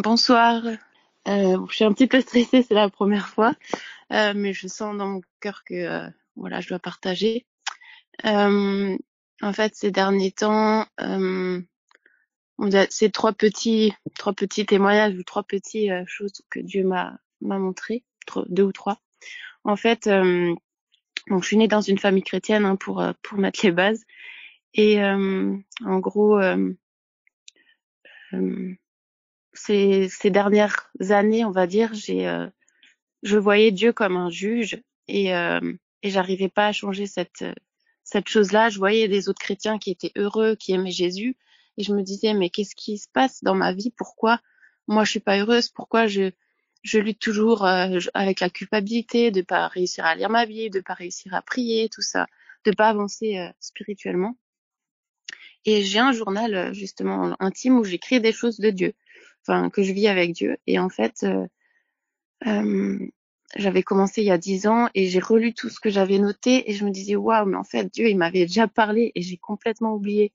Bonsoir. Je suis un petit peu stressée, c'est la première fois, mais je sens dans mon cœur que voilà, je dois partager. Euh, En fait, ces derniers temps, c'est trois petits témoignages ou trois petites choses que Dieu m'a montré, deux ou trois. En fait, donc je suis née dans une famille chrétienne hein, pour mettre les bases, et en gros, euh, ces dernières années, on va dire, je voyais Dieu comme un juge et j'arrivais pas à changer cette chose-là. Je voyais les autres chrétiens qui étaient heureux, qui aimaient Jésus, et je me disais mais qu'est-ce qui se passe dans ma vie? Pourquoi moi je suis pas heureuse? Pourquoi je lutte toujours avec la culpabilité de pas réussir à lire ma Bible, de pas réussir à prier, tout ça, de pas avancer spirituellement. Et j'ai un journal justement intime où j'écris des choses de Dieu, enfin que je vis avec Dieu. Et en fait euh, j'avais commencé il y a 10 ans et j'ai relu tout ce que j'avais noté et je me disais waouh, mais en fait Dieu il m'avait déjà parlé et j'ai complètement oublié.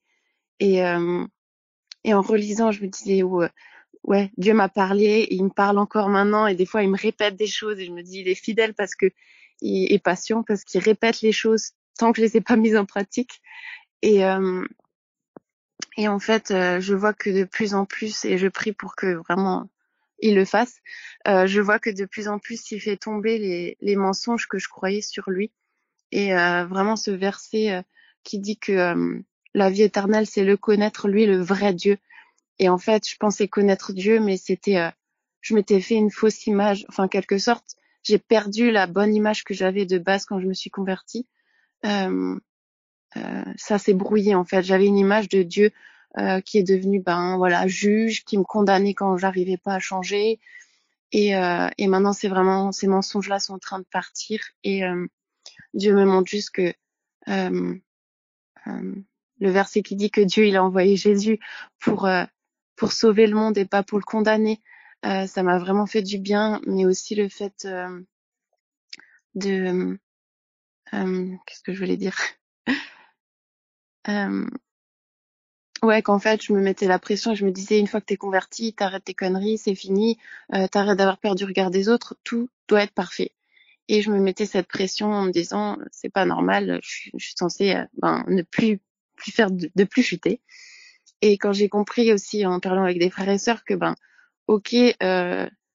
Et et en relisant, je me disais ouais, Dieu m'a parlé et il me parle encore maintenant et des fois il me répète des choses et je me dis il est fidèle parce que il est patient parce qu'il répète les choses tant que je les ai pas mises en pratique. Et et en fait, je vois que de plus en plus, et je prie pour que vraiment il le fasse, je vois que de plus en plus il fait tomber les mensonges que je croyais sur lui. Et vraiment ce verset qui dit que la vie éternelle, c'est le connaître, lui, le vrai Dieu. Et en fait, je pensais connaître Dieu, mais je m'étais fait une fausse image. Enfin, en quelque sorte, j'ai perdu la bonne image que j'avais de base quand je me suis convertie. Euh, Ça s'est brouillé en fait. J'avais une image de Dieu qui est devenu voilà juge, qui me condamnait quand j'arrivais pas à changer. Et maintenant c'est vraiment ces mensonges-là sont en train de partir et Dieu me montre juste que euh, euh, le verset qui dit que Dieu il a envoyé Jésus pour euh, pour sauver le monde et pas pour le condamner. Ça m'a vraiment fait du bien, mais aussi le fait de qu'est-ce que je voulais dire euh, Ouais, qu'en fait, je me mettais la pression et je me disais, une fois que t'es converti, t'arrêtes tes conneries, c'est fini, t'arrêtes d'avoir peur du regard des autres, tout doit être parfait. Et je me mettais cette pression en me disant, c'est pas normal, je suis censée ne plus faire de plus chuter. Et quand j'ai compris aussi en parlant avec des frères et sœurs que ok,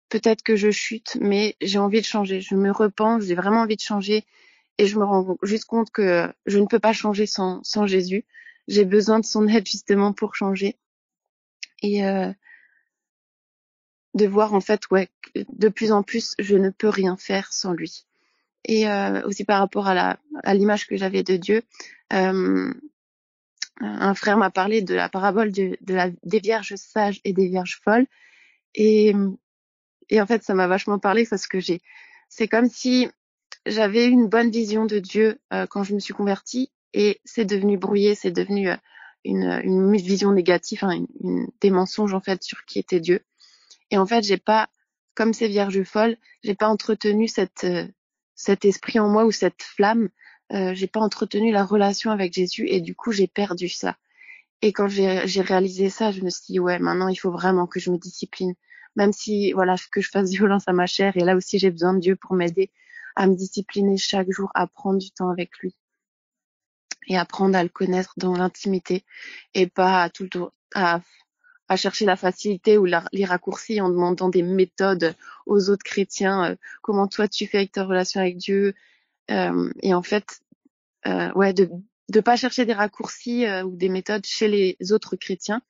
peut-être que je chute, mais j'ai envie de changer, je me repens, j'ai vraiment envie de changer et je me rends juste compte que je ne peux pas changer sans Jésus. J'ai besoin de son aide justement pour changer et de voir en fait ouais que de plus en plus je ne peux rien faire sans lui. Et aussi par rapport à l'image que j'avais de Dieu, euh, un frère m'a parlé de la parabole des vierges sages et des vierges folles et en fait ça m'a vachement parlé parce que c'est comme si j'avais une bonne vision de Dieu quand je me suis convertie et c'est devenu brouillé, c'est devenu une vision négative, hein, des mensonges en fait sur qui était Dieu. Et en fait, j'ai pas, comme ces vierges folles, j'ai pas entretenu cet esprit en moi ou cette flamme. J'ai pas entretenu la relation avec Jésus et du coup, j'ai perdu ça. Et quand j'ai réalisé ça, je me suis dit, ouais, maintenant, il faut vraiment que je me discipline. Même si, voilà, que je fasse violence à ma chair. Et là aussi, j'ai besoin de Dieu pour m'aider à me discipliner chaque jour, à prendre du temps avec lui et apprendre à le connaître dans l'intimité et pas à tout le temps, à chercher la facilité ou les raccourcis en demandant des méthodes aux autres chrétiens. Comment toi tu fais avec ta relation avec Dieu et en fait, ouais, de pas chercher des raccourcis ou des méthodes chez les autres chrétiens,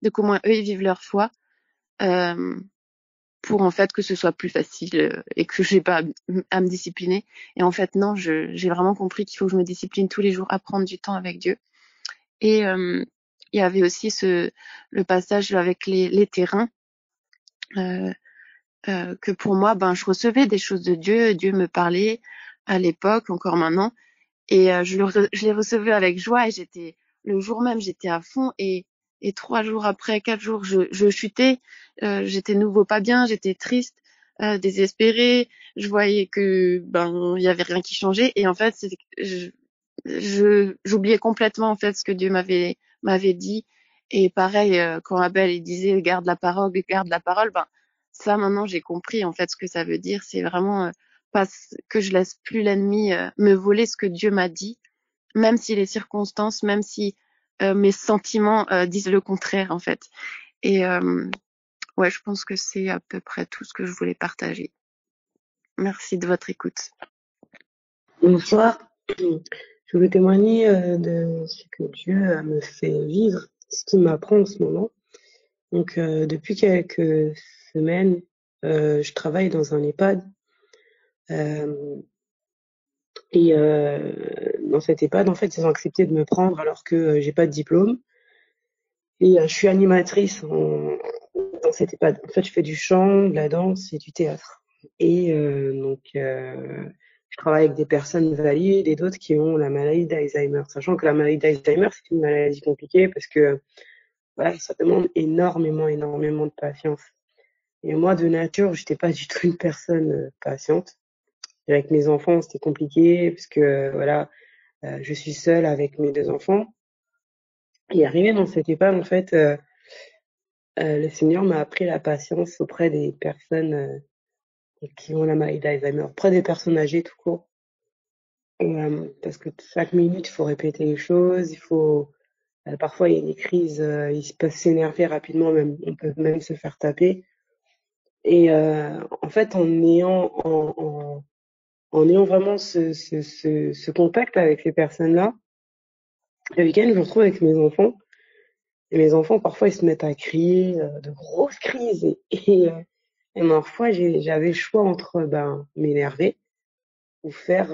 de comment eux ils vivent leur foi, euh, pour en fait que ce soit plus facile et que j'ai pas à me discipliner. Et en fait non, j'ai vraiment compris qu'il faut que je me discipline tous les jours à prendre du temps avec Dieu. Et il y avait aussi le passage avec les terrains. Euh, que pour moi, je recevais des choses de Dieu, Dieu me parlait à l'époque, encore maintenant, et je les recevais avec joie et le jour même, j'étais à fond et 3 jours après, 4 jours, je chutais, j'étais nouveau pas bien, j'étais triste, désespérée, je voyais que il y avait rien qui changeait et en fait, j'oubliais complètement en fait ce que Dieu m'avait dit Et pareil, quand Abel il disait garde la parole, ben ça maintenant j'ai compris en fait ce que ça veut dire. C'est vraiment pas que je laisse plus l'ennemi me voler ce que Dieu m'a dit, même si les circonstances, même si mes sentiments disent le contraire en fait. Et ouais, je pense que c'est à peu près tout ce que je voulais partager. Merci de votre écoute. Bonsoir. Je voulais témoigner de ce que Dieu me fait vivre, ce qu'il m'apprend en ce moment. Donc, depuis quelques semaines, je travaille dans un EHPAD. Et dans cet EHPAD, en fait, ils ont accepté de me prendre alors que j'ai pas de diplôme. Et je suis animatrice dans cet EHPAD. En fait, je fais du chant, de la danse et du théâtre. Et donc, je travaille avec des personnes valides et d'autres qui ont la maladie d'Alzheimer. Sachant que la maladie d'Alzheimer, c'est une maladie compliquée parce que voilà, ça demande énormément de patience. Et moi, de nature, j'étais pas du tout une personne patiente. Et avec mes enfants, c'était compliqué parce que voilà, je suis seule avec mes 2 enfants. Et arrivé dans cette EHPAD, en fait, le Seigneur m'a appris la patience auprès des personnes qui ont la maladie d'Alzheimer, auprès des personnes âgées tout court. Parce que chaque minute, il faut répéter les choses, il faut parfois il y a des crises, ils peuvent s'énerver rapidement, même on peut même se faire taper. Et en fait, en ayant vraiment ce contact avec ces personnes-là, le week-end, je me retrouve avec mes enfants. Et mes enfants, parfois, ils se mettent à crier, de grosses crises. Et parfois, j'avais le choix entre m'énerver ou faire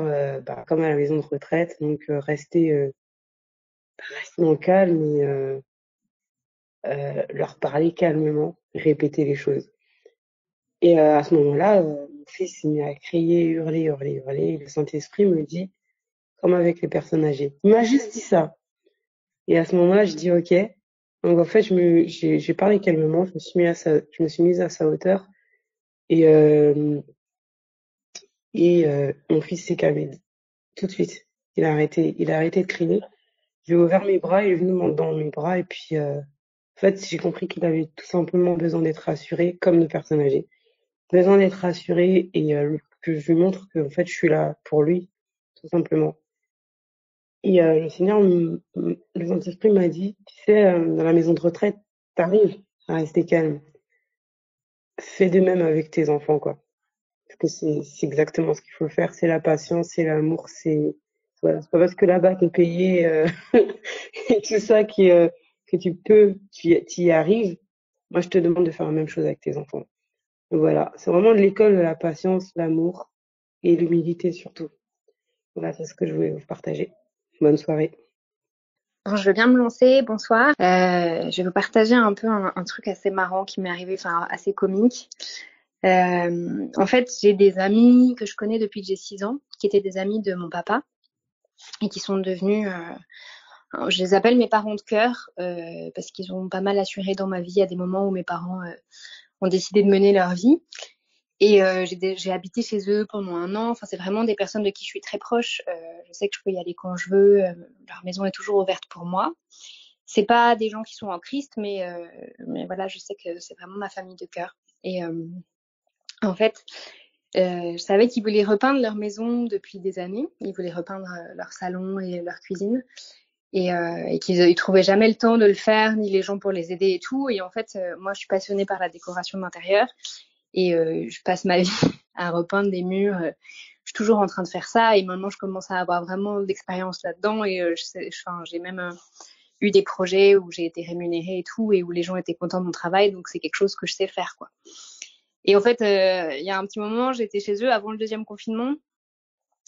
comme à la maison de retraite, donc rester dans le calme et leur parler calmement, répéter les choses. Et à ce moment-là, mon fils s'est mis à crier, hurler. Et le Saint-Esprit me dit, comme avec les personnes âgées. Il m'a juste dit ça. Et à ce moment-là, je dis OK. Donc en fait, j'ai parlé calmement, je me suis mise à sa hauteur et mon fils s'est calmé tout de suite. Il a arrêté de crier. J'ai ouvert mes bras, il est venu dans mes bras et puis en fait, j'ai compris qu'il avait tout simplement besoin d'être rassuré comme nos personnes âgées. Besoin d'être rassuré et que je lui montre que en fait, je suis là pour lui tout simplement. Et le Seigneur, le Saint-Esprit m'a dit, tu sais, dans la maison de retraite, t'arrives à rester calme. Fais de même avec tes enfants, quoi. Parce que c'est exactement ce qu'il faut faire. C'est la patience, c'est l'amour, voilà. C'est pas parce que là-bas t'es payé et tout ça que tu y arrives. Moi, je te demande de faire la même chose avec tes enfants. Donc, voilà. C'est vraiment de l'école de la patience, l'amour et l'humilité surtout. Voilà, c'est ce que je voulais vous partager. Bonne soirée. Alors, je veux bien me lancer. Bonsoir. Je vais vous partager un peu un truc assez marrant qui m'est arrivé, enfin assez comique. En fait, j'ai des amis que je connais depuis que j'ai 6 ans, qui étaient des amis de mon papa et qui sont devenus, je les appelle mes parents de cœur parce qu'ils ont pas mal assuré dans ma vie à des moments où mes parents ont décidé de mener leur vie. Et j'ai habité chez eux pendant 1 an. Enfin, c'est vraiment des personnes de qui je suis très proche. Je sais que je peux y aller quand je veux. Leur maison est toujours ouverte pour moi. C'est pas des gens qui sont en Christ, mais voilà, je sais que c'est vraiment ma famille de cœur. Et en fait, je savais qu'ils voulaient repeindre leur maison depuis des années. Ils voulaient repeindre leur salon et leur cuisine. Et qu'ils trouvaient jamais le temps de le faire, ni les gens pour les aider et tout. Et en fait, moi, je suis passionnée par la décoration d'intérieur. Et je passe ma vie à repeindre des murs. Je suis toujours en train de faire ça. Et maintenant, je commence à avoir vraiment d'expérience là-dedans. Et j'ai même eu des projets où j'ai été rémunérée et tout, et où les gens étaient contents de mon travail. Donc, c'est quelque chose que je sais faire, quoi. Et en fait, il y a un petit moment, j'étais chez eux avant le 2e confinement.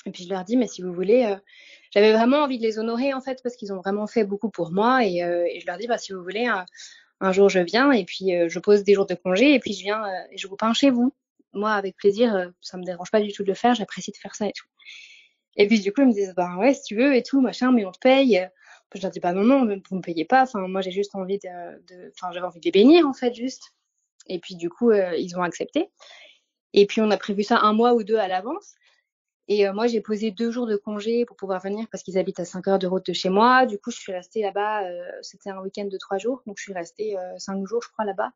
Et puis, je leur dis, mais si vous voulez, j'avais vraiment envie de les honorer, en fait, parce qu'ils ont vraiment fait beaucoup pour moi. Et je leur dis, si vous voulez, un jour, je viens et puis je pose des jours de congé et puis je viens et je vous peins chez vous. Moi, avec plaisir, ça me dérange pas du tout de le faire, j'apprécie de faire ça et tout. Et puis du coup, ils me disent, ouais, si tu veux et tout, machin, mais on te paye. Je leur dis, non, vous me payez pas. Enfin, moi, j'ai juste envie j'avais envie de les bénir, en fait, juste. Et puis du coup, ils ont accepté. Et puis on a prévu ça 1 mois ou 2 à l'avance. Et moi, j'ai posé 2 jours de congé pour pouvoir venir parce qu'ils habitent à 5 heures de route de chez moi. Du coup, je suis restée là-bas. C'était un week-end de 3 jours, donc je suis restée 5 jours, je crois, là-bas.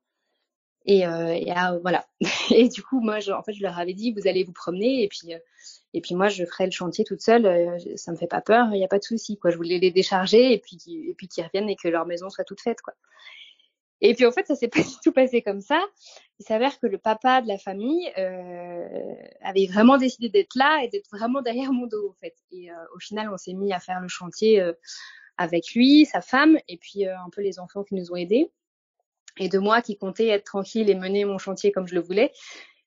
Voilà. Et du coup, moi, en fait, je leur avais dit, vous allez vous promener, et puis moi, je ferai le chantier toute seule. Ça me fait pas peur, il y a pas de souci, quoi. Je voulais les décharger, et puis qu'ils reviennent et que leur maison soit toute faite, quoi. Et puis en fait, ça s'est pas du tout passé comme ça. Il s'avère que le papa de la famille avait vraiment décidé d'être là et d'être vraiment derrière mon dos, en fait. Et au final, on s'est mis à faire le chantier avec lui, sa femme, et puis un peu les enfants qui nous ont aidés. Et de moi qui comptais être tranquille et mener mon chantier comme je le voulais,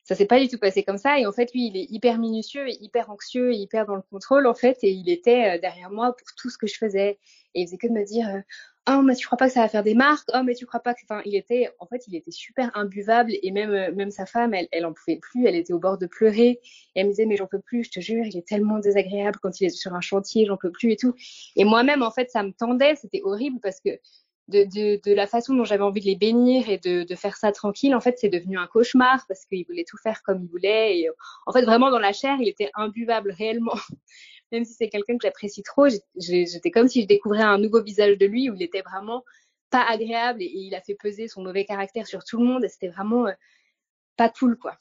ça s'est pas du tout passé comme ça. Et en fait, lui, il est hyper minutieux et hyper anxieux et hyper dans le contrôle, en fait. Et il était derrière moi pour tout ce que je faisais. Et il faisait que de me dire, oh, mais tu crois pas que ça va faire des marques? Oh, mais tu crois pas que, enfin, il était super imbuvable. Et même sa femme, elle en pouvait plus. Elle était au bord de pleurer. Et elle me disait, mais j'en peux plus, je te jure, il est tellement désagréable quand il est sur un chantier, j'en peux plus et tout. Et moi-même, en fait, ça me tendait. C'était horrible parce que de la façon dont j'avais envie de les bénir et de faire ça tranquille, en fait, c'est devenu un cauchemar parce qu'il voulait tout faire comme il voulait. Et en fait, vraiment, dans la chair, il était imbuvable réellement. Même si c'est quelqu'un que j'apprécie trop, j'étais comme si je découvrais un nouveau visage de lui où il était vraiment pas agréable et il a fait peser son mauvais caractère sur tout le monde et c'était vraiment pas cool, quoi.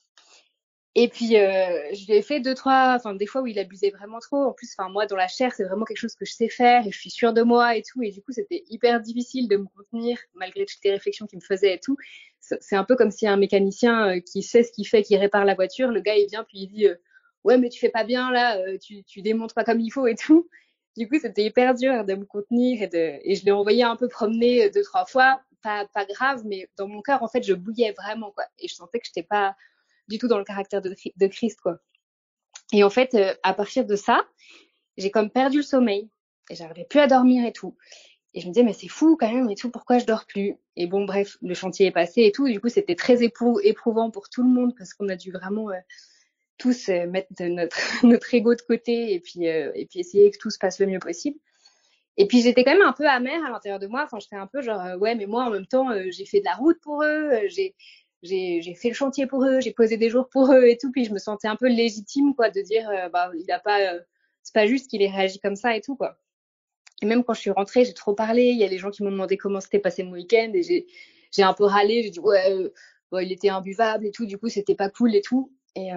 Et puis, je lui ai fait des fois où il abusait vraiment trop. En plus, moi, dans la chair, c'est vraiment quelque chose que je sais faire et je suis sûre de moi et tout. Et du coup, c'était hyper difficile de me contenir malgré toutes les réflexions qu'il me faisait et tout. C'est un peu comme si un mécanicien qui sait ce qu'il fait, qui répare la voiture, le gars, il vient puis il dit ouais, mais tu fais pas bien là, tu démontes pas comme il faut et tout. Du coup, c'était hyper dur de me contenir et je l'ai envoyé un peu promener 2-3 fois. Pas grave, mais dans mon cœur, en fait, je bouillais vraiment, quoi. Et je sentais que j'étais pas du tout dans le caractère de Christ, quoi. Et en fait, à partir de ça, j'ai comme perdu le sommeil et j'arrivais plus à dormir et tout. Et je me disais, mais c'est fou quand même et tout, pourquoi je dors plus? Et bon, bref, le chantier est passé et tout. Du coup, c'était très éprouvant pour tout le monde parce qu'on a dû vraiment tous mettre notre ego de côté et puis essayer que tout se passe le mieux possible. Et puis j'étais quand même un peu amère à l'intérieur de moi. Enfin, j'étais un peu genre ouais, mais moi en même temps, j'ai fait de la route pour eux, j'ai fait le chantier pour eux, j'ai posé des jours pour eux et tout. Puis je me sentais un peu légitime, quoi, de dire il a pas, c'est pas juste qu'il ait réagi comme ça et tout, quoi. Et même quand je suis rentrée, j'ai trop parlé. Il y a les gens qui m'ont demandé comment s'était passé mon week-end et j'ai un peu râlé. J'ai dit ouais, il était imbuvable et tout. Du coup, c'était pas cool et tout. Et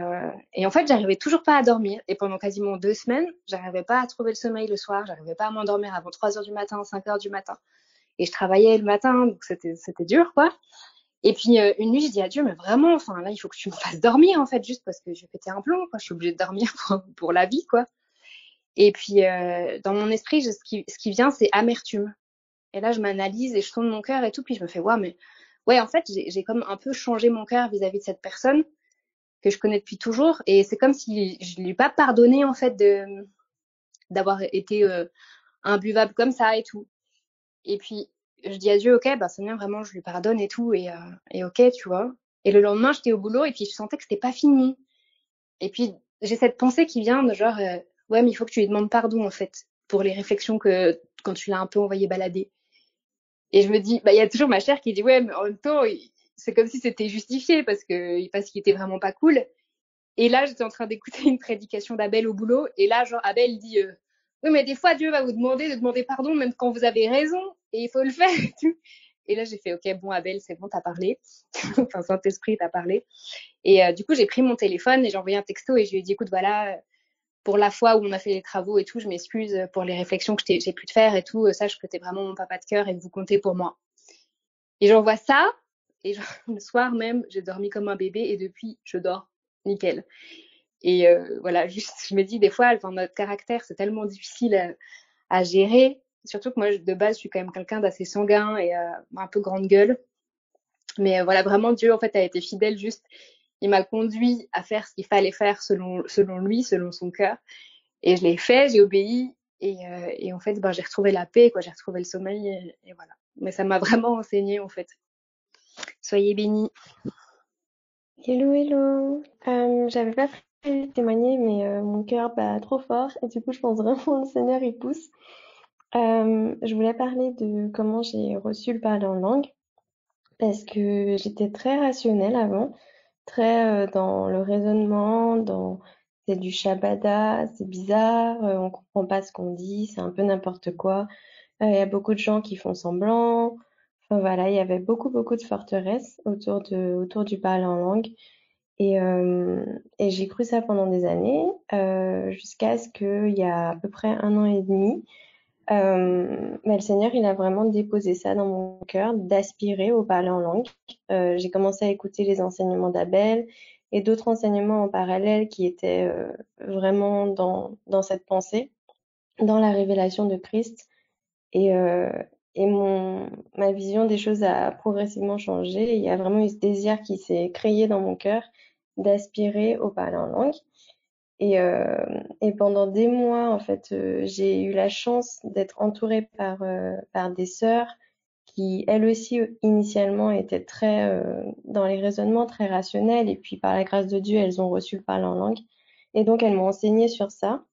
en fait, j'arrivais toujours pas à dormir. Et pendant quasiment 2 semaines, j'arrivais pas à trouver le sommeil le soir. J'arrivais pas à m'endormir avant 3 heures du matin, 5 heures du matin. Et je travaillais le matin, donc c'était dur, quoi. Et puis une nuit, je dis à Dieu, mais vraiment, enfin là, il faut que tu me fasses dormir, en fait, juste parce que je vais péter un plomb, quoi. Je suis obligée de dormir pour la vie, quoi. Et puis dans mon esprit, ce qui vient, c'est amertume. Et là, je m'analyse et je sonde mon cœur et tout. Puis je me fais, ouais, mais ouais, en fait, j'ai comme un peu changé mon cœur vis-à-vis de cette personne que je connais depuis toujours. Et c'est comme si je lui ai pas pardonné, en fait, d'avoir été imbuvable comme ça et tout. Et puis, je dis à Dieu, ok, bah, c'est bien, vraiment, je lui pardonne et tout. Et ok, tu vois. Et le lendemain, j'étais au boulot et puis je sentais que c'était pas fini. Et puis, j'ai cette pensée qui vient de genre, ouais, mais il faut que tu lui demandes pardon, en fait, pour les réflexions que, quand tu l'as un peu envoyé balader. Et je me dis, bah, il y a toujours ma chair qui dit, ouais, mais en même temps, c'est comme si c'était justifié parce qu'il était vraiment pas cool. Et là, j'étais en train d'écouter une prédication d'Abel au boulot. Et là, genre, Abel dit, oui, mais des fois, Dieu va vous demander de demander pardon, même quand vous avez raison. Et il faut le faire et tout. Et là, j'ai fait, ok, bon, Abel, c'est bon, t'as parlé. Enfin, Saint-Esprit, t'as parlé. Et du coup, j'ai pris mon téléphone et j'ai envoyé un texto et je lui ai dit, écoute, voilà, pour la fois où on a fait les travaux et tout, je m'excuse pour les réflexions que j'ai pu te faire et tout. Sache que t'es vraiment mon papa de cœur et que vous comptez pour moi. Et j'envoie ça. Et genre, le soir même, j'ai dormi comme un bébé et depuis, je dors nickel. Et voilà, juste, je me dis des fois, enfin, notre caractère, c'est tellement difficile à gérer. Surtout que moi, de base, je suis quand même quelqu'un d'assez sanguin et un peu grande gueule. Mais voilà, vraiment, Dieu, en fait, a été fidèle. Juste, il m'a conduit à faire ce qu'il fallait faire selon lui, selon son cœur. Et je l'ai fait, j'ai obéi. Et en fait, j'ai retrouvé la paix, quoi. J'ai retrouvé le sommeil. Et voilà. Mais ça m'a vraiment enseigné, en fait. Soyez bénis. Hello, hello. J'avais pas prévu de témoigner, mais mon cœur bat trop fort et du coup, je pense vraiment le Seigneur il pousse. Je voulais parler de comment j'ai reçu le parler en langue parce que j'étais très rationnelle avant, très dans le raisonnement, dans c'est du shabada, c'est bizarre, on comprend pas ce qu'on dit, c'est un peu n'importe quoi. Il y a beaucoup de gens qui font semblant. Enfin voilà, il y avait beaucoup de forteresses autour du parler en langue. Et j'ai cru ça pendant des années, jusqu'à ce qu'il y a à peu près 1 an et demi, mais le Seigneur, il a vraiment déposé ça dans mon cœur, d'aspirer au parler en langue. J'ai commencé à écouter les enseignements d'Abel et d'autres enseignements en parallèle qui étaient vraiment dans cette pensée, dans la révélation de Christ. Et, euh, et ma vision des choses a progressivement changé. Il y a vraiment eu ce désir qui s'est créé dans mon cœur d'aspirer au parler en langue. Et pendant des mois, en fait, j'ai eu la chance d'être entourée par des sœurs qui, elles aussi, initialement, étaient très dans les raisonnements, très rationnels. Et puis, par la grâce de Dieu, elles ont reçu le parler en langue. Et donc, elles m'ont enseigné sur ça.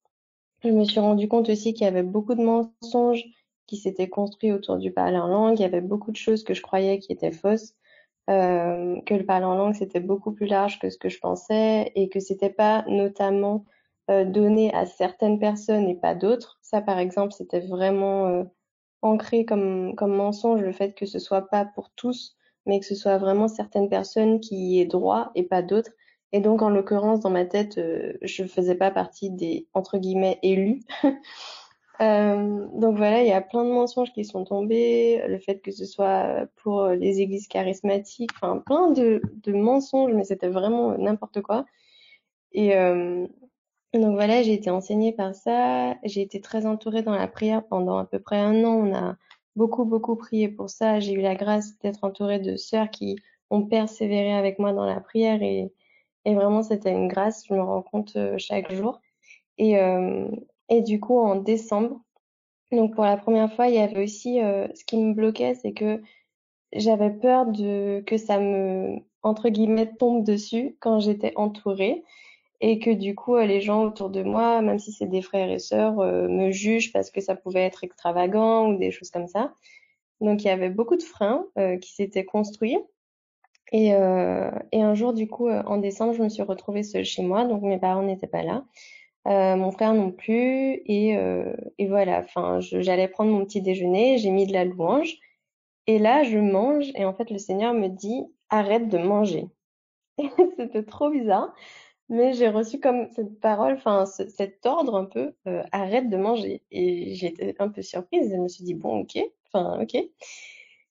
Je me suis rendu compte aussi qu'il y avait beaucoup de mensonges qui s'étaient construits autour du parler en langue. Il y avait beaucoup de choses que je croyais qui étaient fausses. Que le parler en langue c'était beaucoup plus large que ce que je pensais et que c'était pas notamment donné à certaines personnes et pas d'autres. Ça, par exemple, c'était vraiment ancré comme mensonge, le fait que ce soit pas pour tous, mais que ce soit vraiment certaines personnes qui y aient droit et pas d'autres. Et donc, en l'occurrence, dans ma tête, je faisais pas partie des entre guillemets élus. Donc voilà, il y a plein de mensonges qui sont tombés, le fait que ce soit pour les églises charismatiques, enfin plein de mensonges, mais c'était vraiment n'importe quoi. Et donc voilà, j'ai été enseignée par ça, j'ai été très entourée dans la prière pendant à peu près 1 an, on a beaucoup prié pour ça, j'ai eu la grâce d'être entourée de sœurs qui ont persévéré avec moi dans la prière et vraiment c'était une grâce, je me rends compte chaque jour. Et, euh, et du coup, en décembre, donc pour la première fois, il y avait aussi ce qui me bloquait, c'est que j'avais peur que ça me entre guillemets tombe dessus quand j'étais entourée et que du coup les gens autour de moi, même si c'est des frères et sœurs, me jugent parce que ça pouvait être extravagant ou des choses comme ça. Donc il y avait beaucoup de freins qui s'étaient construits et un jour du coup en décembre, je me suis retrouvée seule chez moi, donc mes parents n'étaient pas là. Mon frère non plus et voilà, enfin j'allais prendre mon petit déjeuner, j'ai mis de la louange et là je mange et en fait le Seigneur me dit arrête de manger. C'était trop bizarre, mais j'ai reçu comme cette parole, enfin cet ordre un peu arrête de manger et j'étais un peu surprise, je me suis dit bon ok, enfin ok.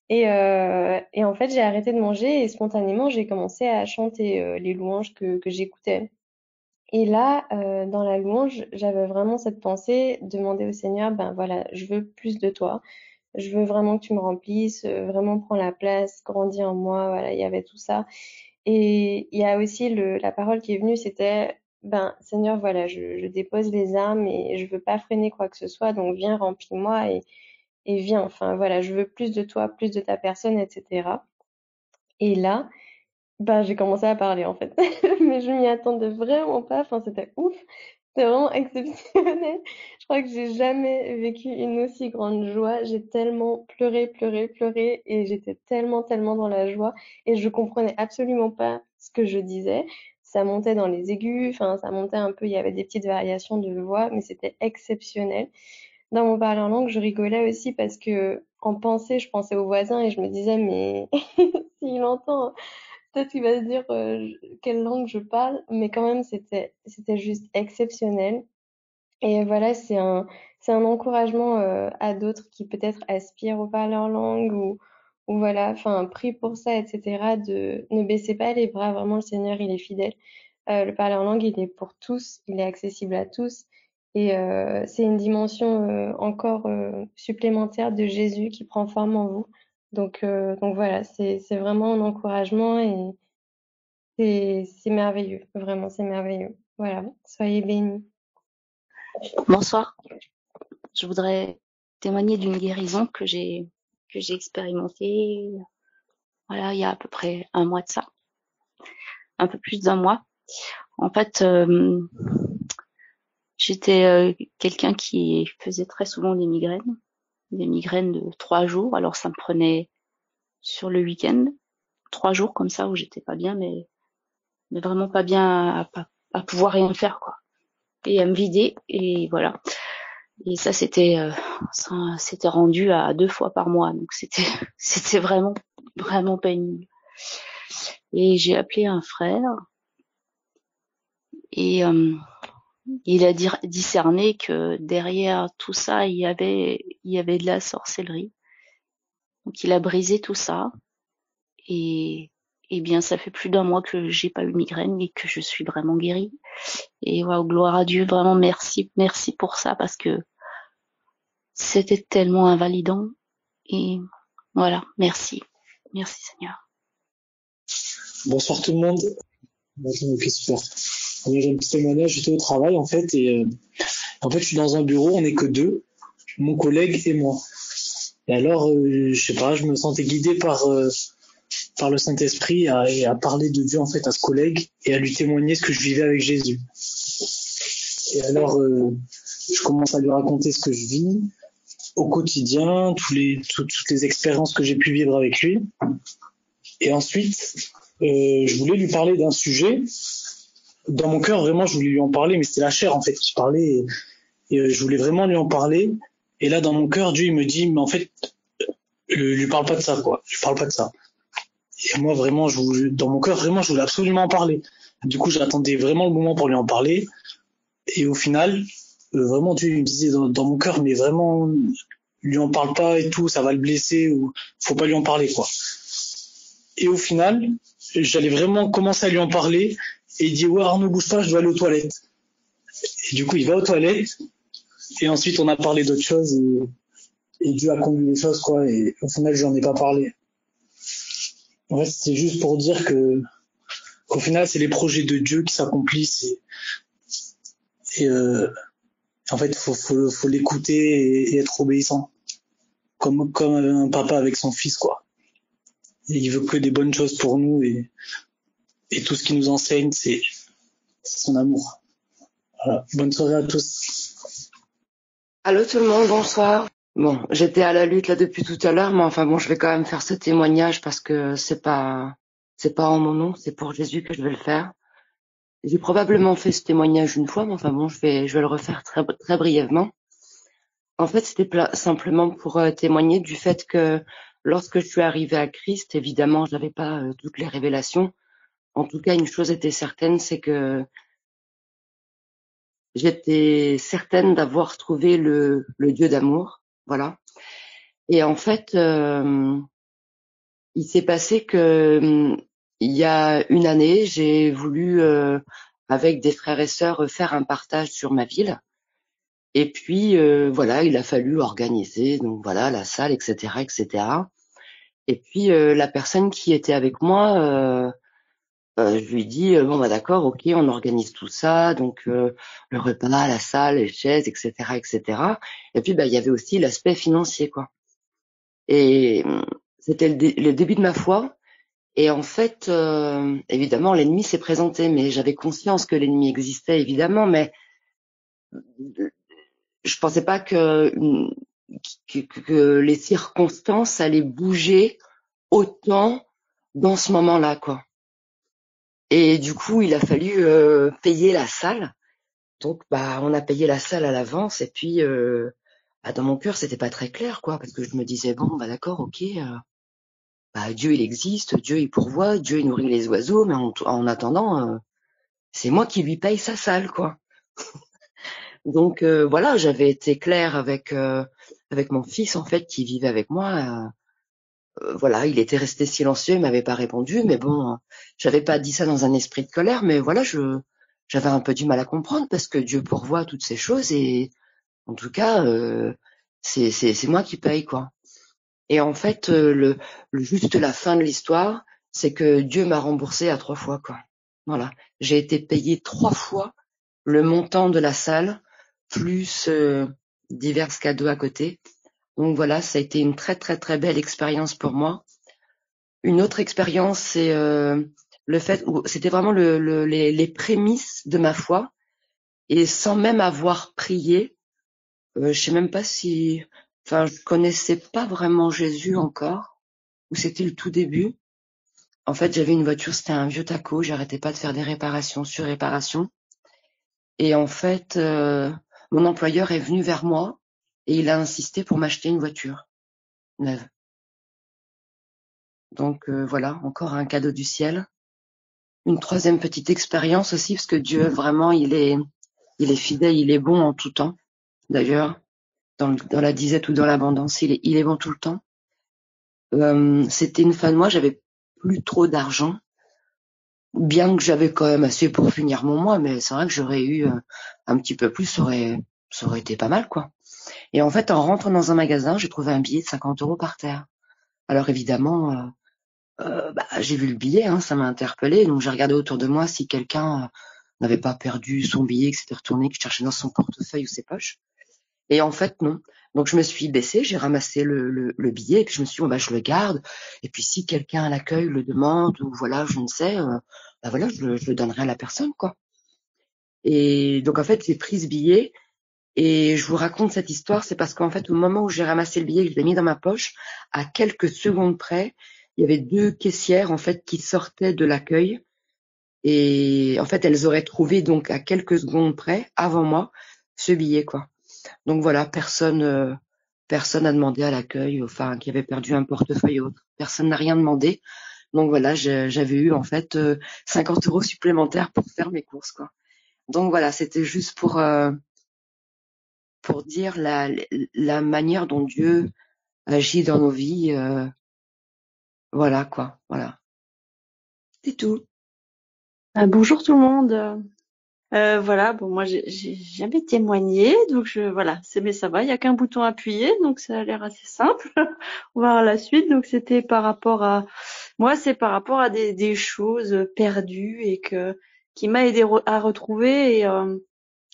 Et en fait j'ai arrêté de manger et spontanément j'ai commencé à chanter les louanges que j'écoutais. Et là, dans la louange, j'avais vraiment cette pensée, demander au Seigneur, ben voilà, je veux plus de toi. Je veux vraiment que tu me remplisses, vraiment prends la place, grandis en moi. Voilà, il y avait tout ça. Et il y a aussi la parole qui est venue, c'était, ben Seigneur, voilà, je dépose les armes et je veux pas freiner quoi que ce soit, donc viens, remplis-moi et viens. Enfin voilà, je veux plus de toi, plus de ta personne, etc. Et là, bah, j'ai commencé à parler en fait. Mais je m'y attendais vraiment pas. Enfin, c'était ouf. C'était vraiment exceptionnel. Je crois que j'ai jamais vécu une aussi grande joie. J'ai tellement pleuré et j'étais tellement dans la joie et je comprenais absolument pas ce que je disais. Ça montait dans les aigus, enfin, ça montait un peu, il y avait des petites variations de voix, mais c'était exceptionnel. Dans mon parler en langue, je rigolais aussi parce que en pensée, je pensais aux voisins et je me disais, mais s'il entend, peut-être qu'il va se dire quelle langue je parle, mais quand même c'était juste exceptionnel. Et voilà, c'est un encouragement à d'autres qui peut-être aspirent au parler en langue ou voilà, enfin prie pour ça, etc. De ne baissez pas les bras, vraiment le Seigneur il est fidèle. Le parler en langue il est pour tous, il est accessible à tous. Et c'est une dimension encore supplémentaire de Jésus qui prend forme en vous. Donc voilà, c'est vraiment un encouragement et c'est merveilleux, vraiment, c'est merveilleux. Voilà, soyez bénis. Bonsoir. Je voudrais témoigner d'une guérison que j'ai expérimentée, voilà, il y a à peu près un mois de ça, un peu plus d'un mois. En fait, j'étais quelqu'un qui faisait très souvent des migraines de 3 jours. Alors ça me prenait sur le week-end, 3 jours comme ça où j'étais pas bien, mais vraiment pas bien à pouvoir rien faire, quoi. et à me vider, et voilà. Et ça c'était rendu à 2 fois par mois, donc c'était vraiment vraiment pénible. Et j'ai appelé un frère et il a discerné que derrière tout ça il y avait de la sorcellerie. Donc il a brisé tout ça, et bien ça fait plus d'1 mois que j'ai pas eu de migraine et que je suis vraiment guérie. Et waouh, gloire à Dieu, vraiment merci pour ça, parce que c'était tellement invalidant. Et voilà, merci Seigneur. Bonsoir tout le monde. Ok, super. J'ai un petit témoignage, j'étais au travail en fait, et en fait je suis dans un bureau, on n'est que 2, mon collègue et moi. Et alors, je sais pas, je me sentais guidé par le Saint-Esprit à parler de Dieu en fait à ce collègue et à lui témoigner ce que je vivais avec Jésus. Et alors, je commence à lui raconter ce que je vis au quotidien, toutes les expériences que j'ai pu vivre avec lui. Et ensuite, je voulais lui parler d'un sujet. Dans mon cœur, vraiment, je voulais lui en parler, mais c'était la chair en fait qui parlait, et je voulais vraiment lui en parler. Et là, dans mon cœur, Dieu il me dit, mais en fait, lui parle pas de ça, quoi. Lui parle pas de ça. Et moi, vraiment, dans mon cœur, vraiment, je voulais absolument en parler. Du coup, j'attendais vraiment le moment pour lui en parler. Et au final, vraiment, Dieu il me disait dans mon cœur, mais vraiment, lui en parle pas et tout, ça va le blesser, ou faut pas lui en parler, quoi. Et au final, j'allais vraiment commencer à lui en parler, et il dit, ouais, Arnaud, bouge pas, je dois aller aux toilettes. Et du coup, il va aux toilettes, et ensuite, on a parlé d'autres choses, et Dieu a conduit les choses, quoi, et au final, je lui en ai pas parlé. En fait, c'est juste pour dire qu'au final, c'est les projets de Dieu qui s'accomplissent, et en fait, faut l'écouter et être obéissant. Comme un papa avec son fils, quoi. Et il veut que des bonnes choses pour nous, et tout ce qu'il nous enseigne, c'est son amour. Voilà. Bonne soirée à tous. Allô tout le monde, bonsoir. Bon, j'étais à la lutte là depuis tout à l'heure, mais enfin bon, je vais quand même faire ce témoignage parce que c'est pas en mon nom, c'est pour Jésus que je vais le faire. J'ai probablement fait ce témoignage une fois, mais enfin bon, je vais le refaire très très brièvement. En fait, c'était simplement pour témoigner du fait que lorsque je suis arrivée à Christ, évidemment, je n'avais pas toutes les révélations. En tout cas, une chose était certaine, c'est que j'étais certaine d'avoir trouvé le Dieu d'amour, voilà. Et en fait, il s'est passé que il y a une année, j'ai voulu avec des frères et sœurs faire un partage sur ma ville. Et puis voilà, il a fallu organiser, donc voilà, la salle, etc., etc. Et puis la personne qui était avec moi, je lui dis bon bah d'accord, ok, on organise tout ça, donc le repas, la salle, les chaises, etc., etc. Et puis bah il y avait aussi l'aspect financier, quoi. Et c'était le début de ma foi. Et en fait, évidemment, l'ennemi s'est présenté, mais j'avais conscience que l'ennemi existait, évidemment, mais je pensais pas que les circonstances allaient bouger autant dans ce moment-là, quoi. Et du coup, il a fallu payer la salle. Donc, bah, on a payé la salle à l'avance. Et puis, dans mon cœur, c'était pas très clair, quoi, parce que je me disais bon, bah d'accord, ok. Bah, Dieu il existe, Dieu il pourvoit, Dieu il nourrit les oiseaux, mais en attendant, c'est moi qui lui paye sa salle, quoi. Donc voilà, j'avais été claire avec mon fils en fait qui vivait avec moi. Voilà, il était resté silencieux, il m'avait pas répondu, mais bon, j'avais pas dit ça dans un esprit de colère, mais voilà, j'avais un peu du mal à comprendre parce que Dieu pourvoit toutes ces choses et en tout cas, c'est moi qui paye, quoi. Et en fait, juste la fin de l'histoire, c'est que Dieu m'a remboursé à 3 fois, quoi. Voilà, j'ai été payée 3 fois le montant de la salle plus divers cadeaux à côté. Donc voilà, ça a été une très très très belle expérience pour moi. Une autre expérience, c'est le fait où c'était vraiment les prémices de ma foi et sans même avoir prié. Je sais même pas si, enfin, je connaissais pas vraiment Jésus encore, ou c'était le tout début. En fait, j'avais une voiture, c'était un vieux taco, j'arrêtais pas de faire des réparations sur réparations. Et en fait, mon employeur est venu vers moi et il a insisté pour m'acheter une voiture neuve. Donc voilà, encore un cadeau du ciel. Une troisième petite expérience aussi, parce que Dieu, vraiment, il est fidèle, il est bon en tout temps. D'ailleurs, dans la disette ou dans l'abondance, il est bon tout le temps. C'était une fin de mois, j'avais plus trop d'argent, bien que j'avais quand même assez pour finir mon mois, mais c'est vrai que j'aurais eu un petit peu plus, ça aurait été pas mal, quoi. Et en fait, en rentrant dans un magasin, j'ai trouvé un billet de 50 € par terre. Alors évidemment, j'ai vu le billet, hein, ça m'a interpellée, donc j'ai regardé autour de moi si quelqu'un n'avait pas perdu son billet, que s'était retourné, que cherchait dans son portefeuille ou ses poches. Et en fait, non. Donc je me suis baissée, j'ai ramassé le billet, et puis je me suis dit, je le garde. Et puis si quelqu'un à l'accueil le demande, ou voilà, je ne sais, voilà, je le donnerai à la personne, quoi. Et donc en fait, j'ai pris ce billet, et je vous raconte cette histoire, c'est parce qu'en fait, au moment où j'ai ramassé le billet, que je l'ai mis dans ma poche, à quelques secondes près, il y avait 2 caissières, en fait, qui sortaient de l'accueil. Et en fait, elles auraient trouvé donc à quelques secondes près, avant moi, ce billet, quoi. Donc voilà, personne n'a demandé à l'accueil, enfin, qui avait perdu un portefeuille ou autre. Personne n'a rien demandé. Donc voilà, j'avais eu en fait 50 € supplémentaires pour faire mes courses, quoi. Donc voilà, c'était juste pour dire la manière dont Dieu agit dans nos vies. Voilà, quoi. Voilà. C'est tout. Bonjour tout le monde. Voilà, bon moi j'ai jamais témoigné, donc voilà, mais ça va, il y a qu'un bouton à appuyer, donc ça a l'air assez simple. On va voir la suite. Donc c'était par rapport à c'est par rapport à des choses perdues et qui m'a aidé à retrouver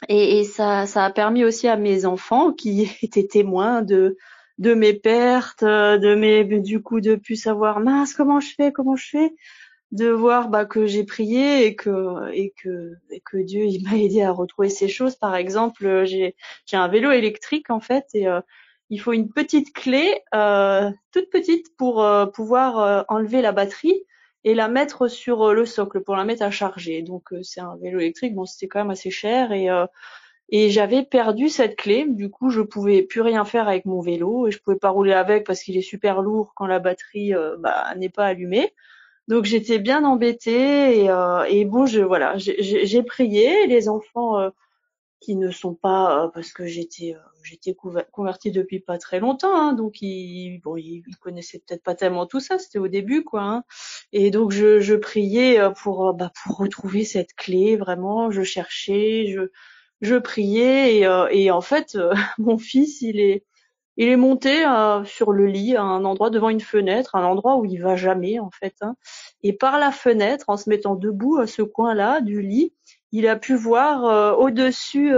et ça a permis aussi à mes enfants qui étaient témoins de mes pertes, du coup de plus savoir mince comment je fais, de voir que j'ai prié et que Dieu il m'a aidé à retrouver ces choses. Par exemple, j'ai un vélo électrique en fait et il faut une petite clé toute petite pour pouvoir enlever la batterie et la mettre sur le socle pour la mettre à charger. Donc c'est un vélo électrique, bon c'était quand même assez cher et j'avais perdu cette clé. Du coup, je pouvais plus rien faire avec mon vélo et je pouvais pas rouler avec parce qu'il est super lourd quand la batterie n'est pas allumée. Donc j'étais bien embêtée et bon j'ai prié. Les enfants qui ne sont pas parce que j'étais convertie depuis pas très longtemps, hein, donc ils connaissaient peut-être pas tellement tout ça, c'était au début quoi, hein. Et donc je priais pour retrouver cette clé. Vraiment je cherchais, je priais et en fait mon fils il est monté sur le lit, à un endroit devant une fenêtre, un endroit où il va jamais en fait, hein. Et par la fenêtre, en se mettant debout à ce coin-là du lit, il a pu voir au-dessus.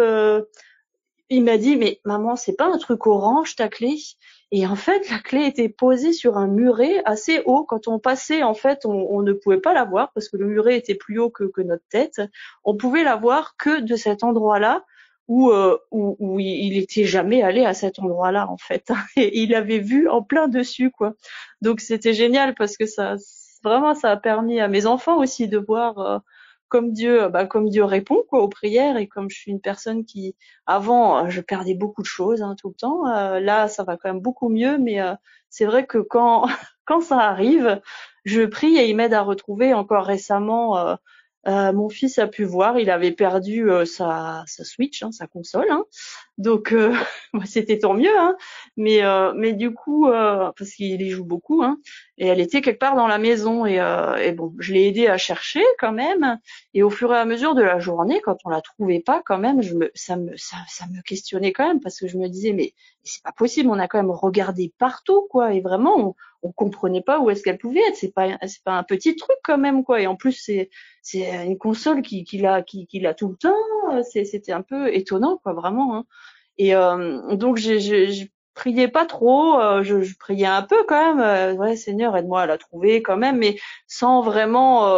Il m'a dit mais maman, c'est pas un truc orange ta clé? Et en fait, la clé était posée sur un muret assez haut. Quand on passait, en fait, on ne pouvait pas la voir parce que le muret était plus haut que notre tête. On pouvait la voir que de cet endroit-là où il était jamais allé à cet endroit-là, en fait. Et il avait vu en plein dessus, quoi. Donc c'était génial parce que vraiment, ça a permis à mes enfants aussi de voir comme Dieu répond, quoi, aux prières. Et comme je suis une personne qui, avant, je perdais beaucoup de choses, hein, tout le temps. Là, ça va quand même beaucoup mieux, mais c'est vrai que quand quand ça arrive, je prie et il m'aide à retrouver. Encore récemment, mon fils a pu voir, il avait perdu sa Switch, hein, sa console, hein. Donc c'était tant mieux, hein. Mais du coup, parce qu'il y joue beaucoup, hein, et elle était quelque part dans la maison et bon, je l'ai aidé à chercher quand même. Et au fur et à mesure de la journée, quand on la trouvait pas, quand même, ça me questionnait quand même parce que je me disais mais c'est pas possible, on a quand même regardé partout quoi, et vraiment on comprenait pas où est-ce qu'elle pouvait être. C'est pas un petit truc quand même quoi. Et en plus c'est une console qu'il a tout le temps. C'était un peu étonnant quoi, vraiment, hein. Et donc je priais pas trop, je priais un peu quand même. Ouais, Seigneur, aide-moi à la trouver quand même, mais sans vraiment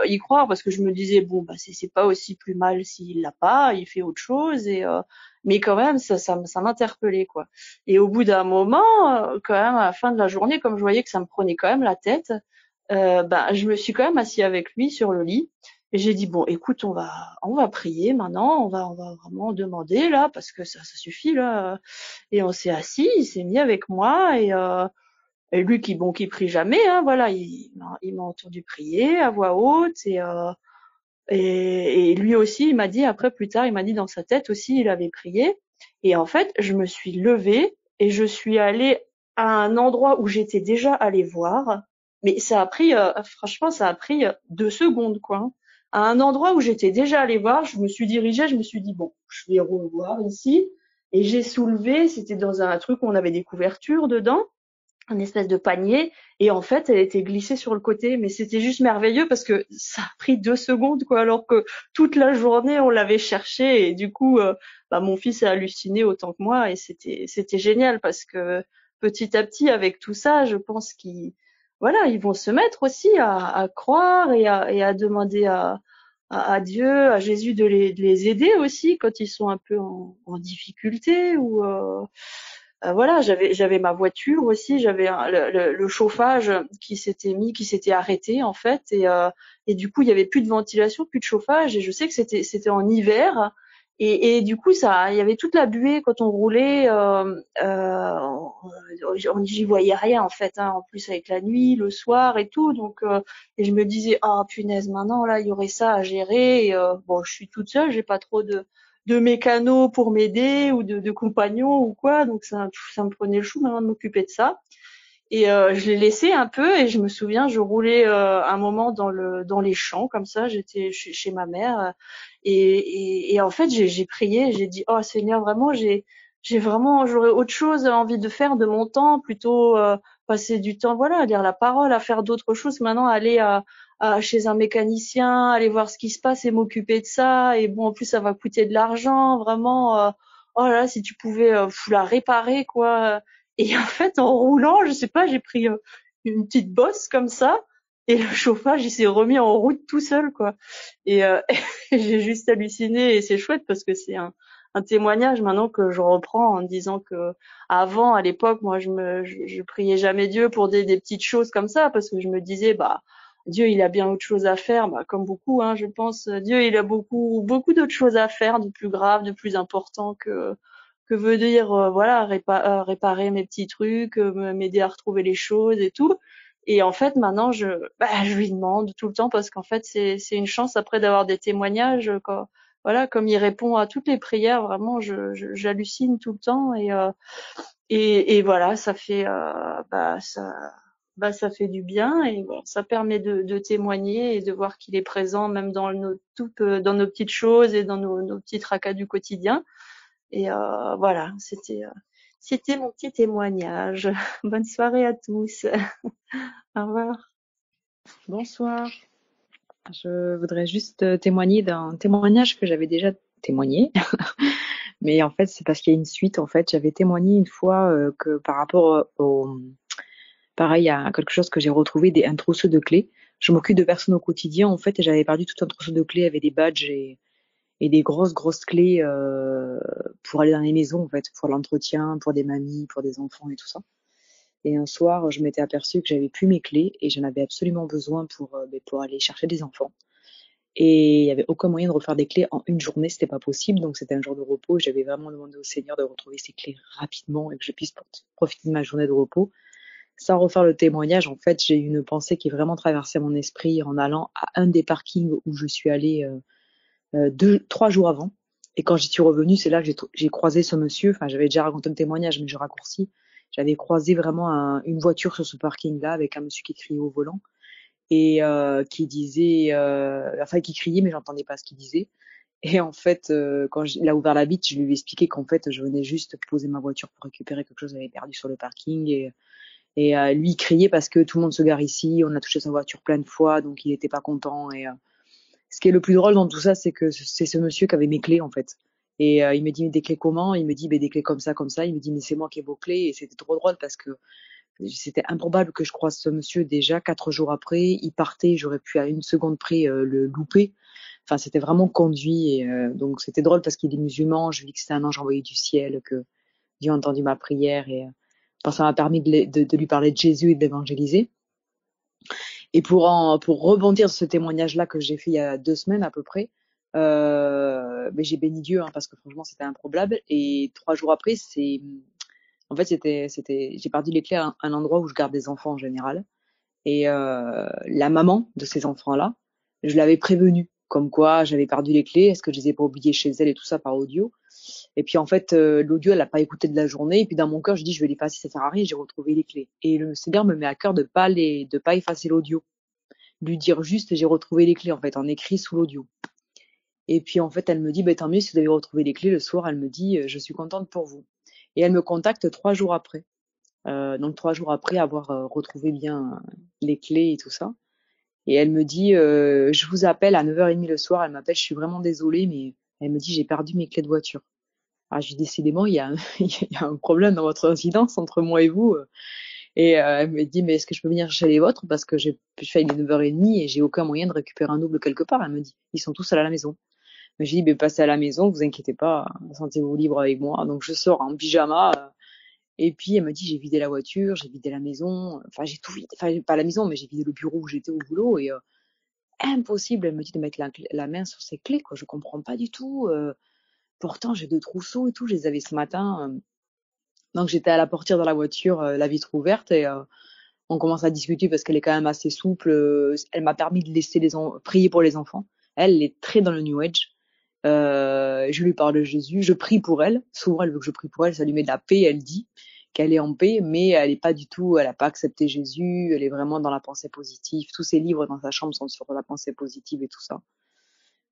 y croire parce que je me disais bon c'est pas aussi plus mal s'il l'a pas, il fait autre chose mais quand même ça m'interpellait quoi. Et au bout d'un moment, quand même à la fin de la journée, comme je voyais que ça me prenait quand même la tête, je me suis quand même assis avec lui sur le lit Et j'ai dit bon, écoute, on va prier maintenant, on va vraiment demander là parce que ça suffit là. Et on s'est assis, il s'est mis avec moi et lui qui prie jamais, hein, voilà, il m'a entendu prier à voix haute et lui aussi, il m'a dit après plus tard, il m'a dit dans sa tête aussi, il avait prié. Et en fait, je me suis levée et je suis allée à un endroit où j'étais déjà allée voir. Mais franchement, ça a pris 2 secondes, quoi, hein. À un endroit où j'étais déjà allée voir, je me suis dirigée, je me suis dit bon, je vais revoir ici. Et j'ai soulevé, c'était dans un truc où on avait des couvertures dedans, un espèce de panier, et en fait elle était glissée sur le côté, mais c'était juste merveilleux parce que ça a pris 2 secondes, quoi, alors que toute la journée on l'avait cherché. Et du coup mon fils a halluciné autant que moi et c'était génial parce que petit à petit avec tout ça, je pense ils vont se mettre aussi à croire et à demander à Dieu, à Jésus de les aider aussi quand ils sont un peu en difficulté ou voilà, j'avais ma voiture aussi, j'avais le chauffage qui s'était arrêté en fait, et du coup il y avait plus de ventilation, plus de chauffage, et je sais que c'était en hiver, et du coup il y avait toute la buée quand on roulait, j'y voyais rien en fait, hein, en plus avec la nuit, le soir et tout, donc et je me disais ah punaise, maintenant là il y aurait ça à gérer, et bon je suis toute seule, j'ai pas trop de mécanos pour m'aider ou de compagnons ou quoi, donc ça me prenait le chou maintenant de m'occuper de ça. Et je l'ai laissé un peu, et je me souviens, je roulais un moment dans les champs comme ça, j'étais chez ma mère, et en fait j'ai prié, j'ai dit oh Seigneur, vraiment j'aurais autre chose envie de faire de mon temps, plutôt passer du temps, voilà, à lire la parole, à faire d'autres choses. Maintenant aller chez un mécanicien, aller voir ce qui se passe et m'occuper de ça, et bon en plus ça va coûter de l'argent, vraiment oh là là, si tu pouvais la réparer, quoi. Et en fait, en roulant, je sais pas, j'ai pris une petite bosse comme ça, et le chauffage, il s'est remis en route tout seul, quoi. Et j'ai juste halluciné, et c'est chouette parce que c'est un témoignage maintenant que je reprends en disant que avant, à l'époque, moi, je priais jamais Dieu pour des petites choses comme ça, parce que je me disais, bah, Dieu, il a bien autre chose à faire, bah, comme beaucoup, hein, je pense. Dieu, il a beaucoup, beaucoup d'autres choses à faire, de plus graves, de plus importants que veut dire voilà réparer mes petits trucs, m'aider à retrouver les choses et tout. Et en fait maintenant je lui demande tout le temps, parce qu'en fait c'est une chance après d'avoir des témoignages, quand voilà, comme il répond à toutes les prières, vraiment j'hallucine tout le temps, et voilà, ça fait ça fait du bien, et voilà, ça permet de témoigner et de voir qu'il est présent même dans dans nos petites choses et dans nos petits tracas du quotidien. Et voilà, c'était mon petit témoignage. Bonne soirée à tous. Au revoir. Bonsoir. Je voudrais juste témoigner d'un témoignage que j'avais déjà témoigné. Mais en fait, c'est parce qu'il y a une suite. En fait, j'avais témoigné une fois que par rapport pareil, à quelque chose que j'ai retrouvé, un trousseau de clés. Je m'occupe de personnes au quotidien, en fait, et j'avais perdu tout un trousseau de clés avec des badges et des grosses clés pour aller dans les maisons, en fait, pour l'entretien, pour des mamies, pour des enfants et tout ça. Et un soir, je m'étais aperçue que j'avais plus mes clés et j'en avais absolument besoin pour aller chercher des enfants. Et il y avait aucun moyen de refaire des clés en une journée, c'était pas possible. Donc c'était un jour de repos. J'avais vraiment demandé au Seigneur de retrouver ces clés rapidement et que je puisse profiter de ma journée de repos. Sans refaire le témoignage, en fait, j'ai eu une pensée qui est vraiment traversé mon esprit en allant à un des parkings où je suis allée 3 jours avant. Et quand j'y suis revenue, c'est là que j'ai croisé ce monsieur. Enfin, j'avais déjà raconté le témoignage, mais je raccourcis. J'avais croisé vraiment une voiture sur ce parking-là avec un monsieur qui criait au volant et qui disait, enfin qui criait, mais j'entendais pas ce qu'il disait. Et en fait, quand il a ouvert la vitre, je lui ai expliqué qu'en fait, je venais juste poser ma voiture pour récupérer quelque chose que j'avais perdu sur le parking. Et lui, il criait parce que tout le monde se gare ici, on a touché sa voiture plein de fois, donc il était pas content. Et ce qui est le plus drôle dans tout ça, c'est que c'est ce monsieur qui avait mes clés, en fait. Et il me dit, mais des clés comment? Il me dit, des clés comme ça, comme ça. Il me dit, mais c'est moi qui ai vos clés. Et c'était trop drôle parce que c'était improbable que je croise ce monsieur déjà 4 jours après. Il partait, j'aurais pu à une seconde près le louper. Enfin, c'était vraiment conduit. Et, donc c'était drôle parce qu'il est musulman. Je lui dis que c'était un ange envoyé du ciel, que Dieu a entendu ma prière. Et ça m'a permis de lui parler de Jésus et de l'évangéliser. Et pour rebondir sur ce témoignage-là que j'ai fait il y a 2 semaines à peu près, mais j'ai béni Dieu, hein, parce que franchement c'était improbable. Et 3 jours après, en fait j'ai perdu les clés à un endroit où je garde des enfants en général. Et la maman de ces enfants-là, je l'avais prévenue, comme quoi j'avais perdu les clés, est-ce que je les ai pas oubliées chez elle et tout ça par audio. Et puis en fait, l'audio, elle a pas écouté de la journée. Et puis dans mon cœur, je dis, je vais l'effacer, ça sert à rien. J'ai retrouvé les clés. Et le Seigneur me met à cœur de pas effacer l'audio, lui dire juste, j'ai retrouvé les clés en fait, en écrit sous l'audio. Et puis en fait, elle me dit, tant mieux si vous avez retrouvé les clés. Le soir, elle me dit, je suis contente pour vous. Et elle me contacte 3 jours après. Donc 3 jours après avoir retrouvé bien les clés et tout ça. Et elle me dit, je vous appelle à 9h30 le soir. Elle m'appelle, je suis vraiment désolée, mais elle me dit, j'ai perdu mes clés de voiture. Ah, je dis, décidément, il y a un problème dans votre résidence entre moi et vous. Et elle me dit, mais est-ce que je peux venir chercher les vôtres, parce que j'ai fait les 9h30 et j'ai aucun moyen de récupérer un double quelque part. Elle me dit, ils sont tous à la maison. Mais j'ai dit, passez à la maison, vous inquiétez pas, sentez-vous libre avec moi. Donc je sors en pyjama. Et puis elle me dit, j'ai vidé la voiture, j'ai vidé la maison. Enfin, j'ai tout vidé. Enfin, pas la maison, mais j'ai vidé le bureau où j'étais au boulot. Et impossible, elle me dit, de mettre la main sur ses clés, quoi. Je comprends pas du tout. Pourtant, j'ai 2 trousseaux et tout, je les avais ce matin. Donc j'étais à la portière dans la voiture, la vitre ouverte, et on commence à discuter parce qu'elle est quand même assez souple. Elle m'a permis de laisser prier pour les enfants. Elle est très dans le New Age. Je lui parle de Jésus, je prie pour elle. Souvent, elle veut que je prie pour elle, ça lui met de la paix. Elle dit qu'elle est en paix, mais elle a pas accepté Jésus. Elle est vraiment dans la pensée positive. Tous ses livres dans sa chambre sont sur la pensée positive et tout ça.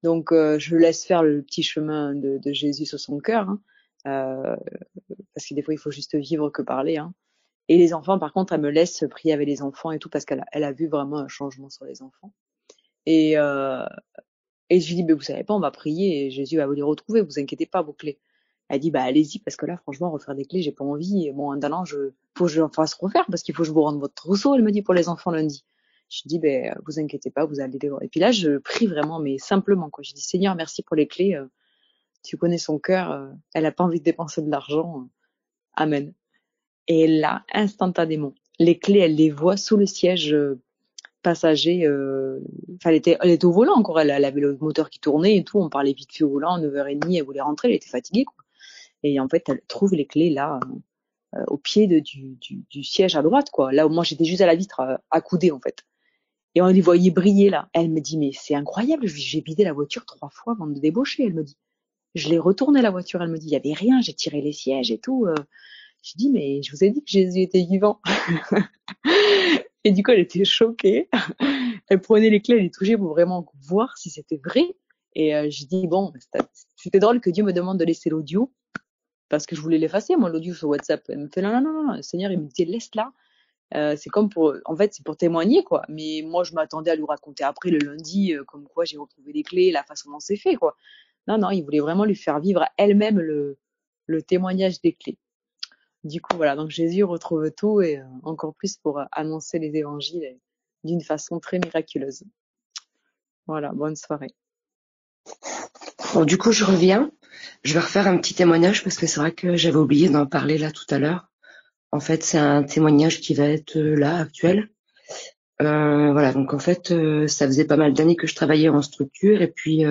Donc, je laisse faire le petit chemin de Jésus sur son cœur, hein, parce que des fois, il faut juste vivre que parler. Hein. Et les enfants, par contre, elle me laisse prier avec les enfants et tout, parce qu'elle a vu vraiment un changement sur les enfants. Et je lui dis, vous savez pas, on va prier et Jésus va vous les retrouver, vous inquiétez pas, vos clés. Elle dit, allez-y, parce que là, franchement, refaire des clés, j'ai pas envie. Et bon, en allant, faut que je fasse refaire, parce qu'il faut que je vous rende votre trousseau, elle me dit, pour les enfants lundi. Je dis, vous inquiétez pas, vous allez les voir. Et puis là, je prie vraiment, mais simplement, quoi. Je dis, Seigneur, merci pour les clés. Tu connais son cœur. Elle a pas envie de dépenser de l'argent. Amen. Et là, instantanément, les clés, elle les voit sous le siège passager. Elle était au volant encore. Elle avait le moteur qui tournait et tout. On parlait vite fait au volant, 9h30, elle voulait rentrer, elle était fatiguée, quoi. Et en fait, elle trouve les clés là, au pied du siège à droite, quoi. Là où moi, j'étais juste à la vitre, accoudée, en fait. Et on les voyait briller là. Elle me dit, mais c'est incroyable, j'ai vidé la voiture 3 fois avant de débaucher, elle me dit. Je l'ai retourné la voiture, elle me dit, il y avait rien, j'ai tiré les sièges et tout. Je dis, mais je vous ai dit que Jésus était vivant. Et du coup, elle était choquée. Elle prenait les clés, elle les touchait pour vraiment voir si c'était vrai. Et je dis, bon, c'était drôle que Dieu me demande de laisser l'audio, parce que je voulais l'effacer, moi, l'audio sur WhatsApp. Elle me fait, non, le Seigneur, il me dit, laisse-la. C'est comme en fait, c'est pour témoigner, quoi. Mais moi, je m'attendais à lui raconter après le lundi, comme quoi j'ai retrouvé les clés, la façon dont c'est fait, quoi. Non, il voulait vraiment lui faire vivre elle-même le témoignage des clés. Du coup, voilà, donc Jésus retrouve tout, et encore plus pour annoncer les évangiles d'une façon très miraculeuse. Voilà, bonne soirée. Bon, du coup, je reviens. Je vais refaire un petit témoignage, parce que c'est vrai que j'avais oublié d'en parler là tout à l'heure. En fait, c'est un témoignage qui va être là, actuel. Voilà, donc en fait, ça faisait pas mal d'années que je travaillais en structure, et puis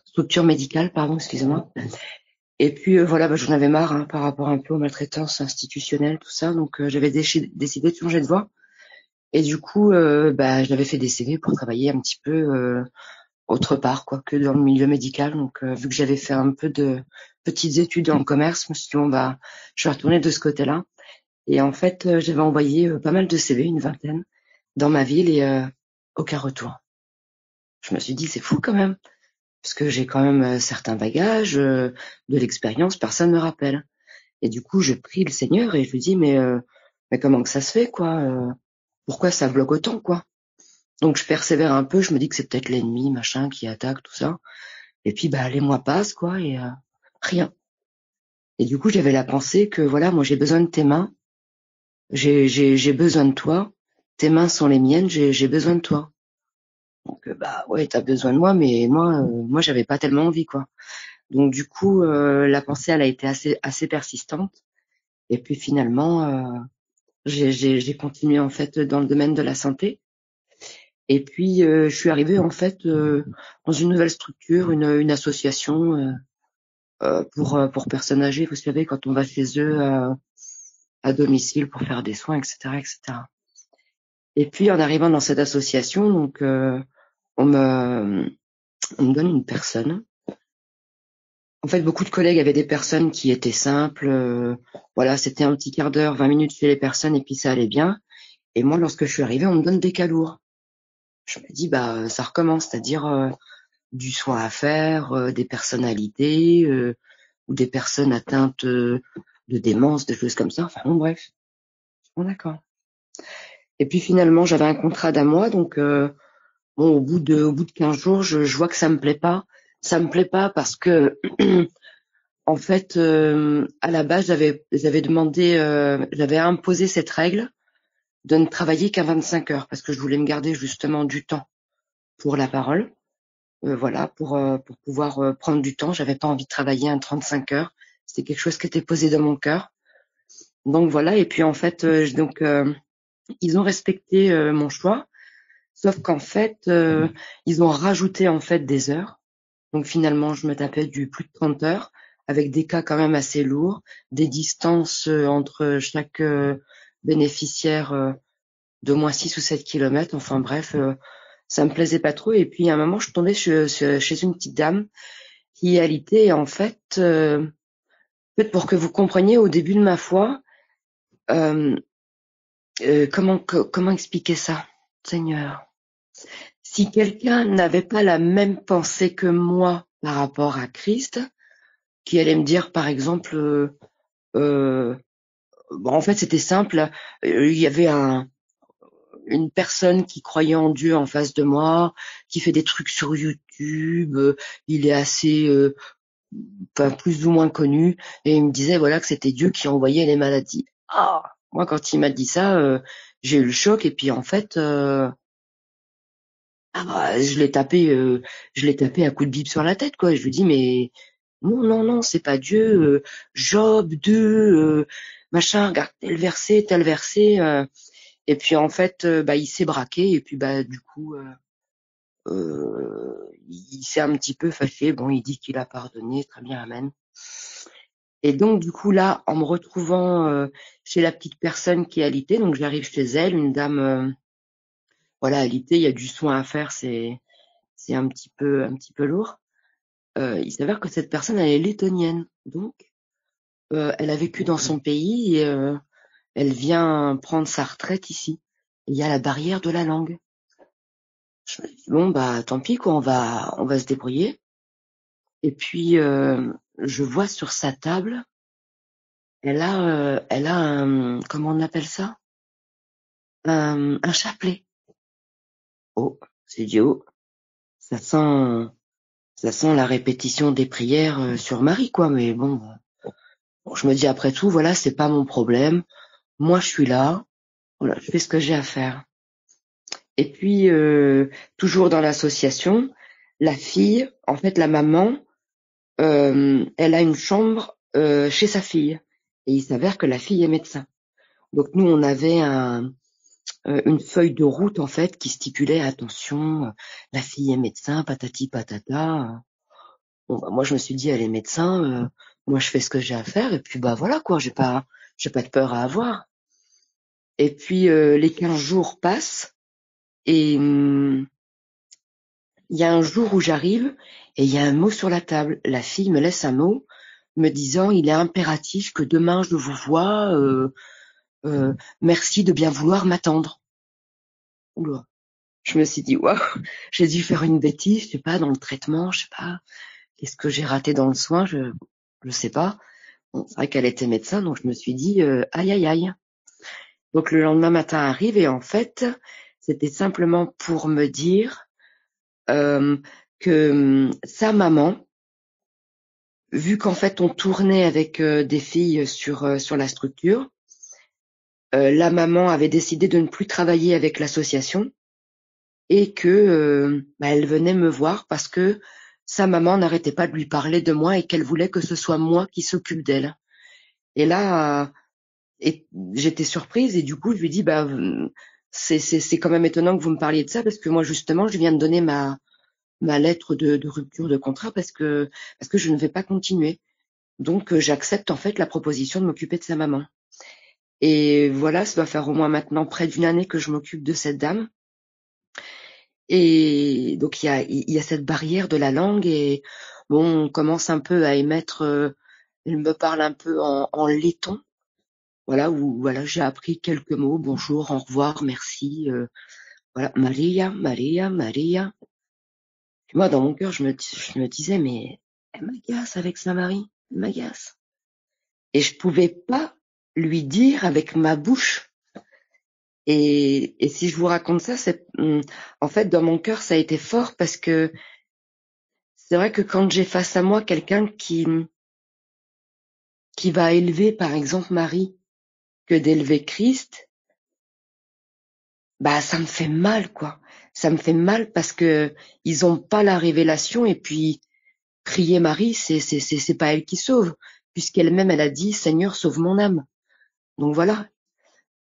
structure médicale, pardon, excusez-moi. Et puis voilà, j'en avais marre, hein, par rapport un peu aux maltraitances institutionnelles, tout ça. Donc j'avais décidé de changer de voie. Et du coup, j'avais fait des CV pour travailler un petit peu autre part, quoi, que dans le milieu médical. Donc vu que j'avais fait un peu de petites études en commerce, je me suis dit, je vais retourner de ce côté-là. Et en fait, j'avais envoyé pas mal de CV, une vingtaine, dans ma ville, et aucun retour. Je me suis dit, c'est fou quand même, parce que j'ai quand même certains bagages, de l'expérience, personne me rappelle. Et du coup, je prie le Seigneur et je lui dis, mais comment que ça se fait, quoi, pourquoi ça bloque autant, quoi. Donc je persévère un peu, je me dis que c'est peut-être l'ennemi, machin, qui attaque, tout ça. Et puis les mois passent, quoi, et rien. Et du coup, j'avais la pensée que voilà, moi j'ai besoin de tes mains, j'ai besoin de toi, tes mains sont les miennes, j'ai besoin de toi. Donc ouais, t'as besoin de moi, mais moi j'avais pas tellement envie, quoi. Donc du coup, la pensée, elle a été assez persistante. Et puis finalement, j'ai continué en fait dans le domaine de la santé. Et puis je suis arrivée en fait dans une nouvelle structure, une association pour personnes âgées. Vous savez, quand on va chez eux à domicile pour faire des soins, etc., etc. Et puis en arrivant dans cette association, donc on me donne une personne. En fait, beaucoup de collègues avaient des personnes qui étaient simples. Voilà, c'était un petit quart d'heure, 20 minutes chez les personnes et puis ça allait bien. Et moi, lorsque je suis arrivée, on me donne des cas lourds. Je me dis, bah, ça recommence, c'est-à-dire du soin à faire, des personnalités ou des personnes atteintes de démence, des choses comme ça. Enfin, bon, bref. Bon, d'accord. Et puis finalement, j'avais un contrat d'un mois, donc bon, au bout de 15 jours, je vois que ça me plaît pas. Ça me plaît pas parce que en fait, à la base, j'avais demandé, j'avais imposé cette règle de ne travailler qu'à 25 heures parce que je voulais me garder justement du temps pour la parole. Voilà, pour pouvoir prendre du temps. J'avais pas envie de travailler un 35 heures. C'était quelque chose qui était posé dans mon cœur. Donc voilà. Et puis en fait, ils ont respecté mon choix, sauf qu'en fait, ils ont rajouté en fait des heures. Donc finalement, je me tapais du plus de 30 heures avec des cas quand même assez lourds, des distances entre chaque bénéficiaire d'au moins 6 ou 7 kilomètres. Enfin bref, ça me plaisait pas trop. Et puis à un moment, je tombais chez une petite dame qui alité en fait, peut-être pour que vous compreniez au début de ma foi, comment expliquer ça, Seigneur. Si quelqu'un n'avait pas la même pensée que moi par rapport à Christ, qui allait me dire par exemple, bon, en fait c'était simple, il y avait une personne qui croyait en Dieu en face de moi, qui fait des trucs sur YouTube, il est assez enfin plus ou moins connu, et il me disait voilà que c'était Dieu qui envoyait les maladies. Ah, moi quand il m'a dit ça, j'ai eu le choc et puis en fait je l'ai tapé à coups de bible sur la tête quoi. Je lui dis mais non, c'est pas Dieu. Job 2, machin, regarde tel verset. Et puis en fait, il s'est braqué et puis du coup, il s'est un petit peu fâché. Bon, il dit qu'il a pardonné, très bien, amen. Et donc du coup là, en me retrouvant chez la petite personne qui est alitée, donc j'arrive chez elle, une dame, voilà, alitée, il y a du soin à faire, c'est un petit peu lourd. Il s'avère que cette personne elle est lettonienne, donc elle a vécu dans son pays et elle vient prendre sa retraite ici. Il y a la barrière de la langue. Je me dis bon tant pis quoi, on va se débrouiller. Et puis je vois sur sa table, elle a un, comment on appelle ça, un chapelet. Oh, c'est dit oh, ça sent la répétition des prières sur Marie quoi. Mais bon, je me dis après tout voilà, c'est pas mon problème. Moi je suis là, voilà, je fais ce que j'ai à faire. Et puis, toujours dans l'association, la fille, en fait, la maman, elle a une chambre chez sa fille. Et il s'avère que la fille est médecin. Donc nous, on avait une feuille de route, en fait, qui stipulait, attention, la fille est médecin, patati patata. Bon, moi, je me suis dit, elle est médecin, moi, je fais ce que j'ai à faire. Et puis, voilà, quoi, j'ai pas de peur à avoir. Et puis, les 15 jours passent. Et il y a un jour où j'arrive et il y a un mot sur la table. La fille me laisse un mot me disant il est impératif que demain je vous vois. Merci de bien vouloir m'attendre. Oula. Je me suis dit waouh, j'ai dû faire une bêtise, je sais pas, dans le traitement, je sais pas. Qu'est-ce que j'ai raté dans le soin, je sais pas. Bon, c'est vrai qu'elle était médecin, donc je me suis dit aïe aïe aïe. Donc le lendemain matin arrive et en fait c'était simplement pour me dire que sa maman, vu qu'en fait on tournait avec des filles sur la structure, la maman avait décidé de ne plus travailler avec l'association et que elle venait me voir parce que sa maman n'arrêtait pas de lui parler de moi et qu'elle voulait que ce soit moi qui s'occupe d'elle. Et là, j'étais surprise et du coup je lui dis c'est quand même étonnant que vous me parliez de ça, parce que moi, justement, je viens de donner ma lettre de rupture de contrat parce que je ne vais pas continuer. Donc, j'accepte en fait la proposition de m'occuper de sa maman. Et voilà, ça doit faire au moins maintenant près d'une année que je m'occupe de cette dame. Et donc, il y a cette barrière de la langue, et bon, on commence un peu à émettre, elle me parle un peu en letton. Voilà, où voilà, j'ai appris quelques mots, bonjour, au revoir, merci, voilà, Maria, Maria, Maria. Puis moi, dans mon cœur, je me disais, mais elle m'agace avec sa Marie, elle m'agace. Et je pouvais pas lui dire avec ma bouche. Et si je vous raconte ça, c'est en fait dans mon cœur ça a été fort, parce que c'est vrai que quand j'ai face à moi quelqu'un qui va élever par exemple Marie que d'élever Christ, bah ça me fait mal quoi. Ça me fait mal parce que ils ont pas la révélation, et puis prier Marie, c'est pas elle qui sauve, puisqu'elle-même elle a dit Seigneur sauve mon âme. Donc voilà.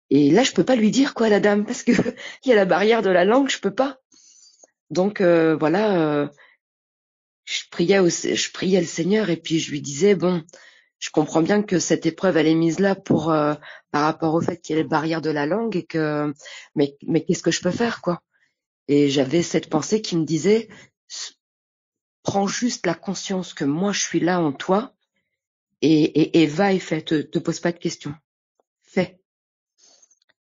Et là je peux pas lui dire quoi, la dame, parce que il y a la barrière de la langue, je peux pas. Donc voilà, je priais le Seigneur, et puis je lui disais bon, je comprends bien que cette épreuve elle est mise là pour par rapport au fait qu'il y a la barrière de la langue, et que mais qu'est-ce que je peux faire quoi. Et j'avais cette pensée qui me disait prends juste la conscience que moi je suis là en toi, et va et fais, te pose pas de questions, fais.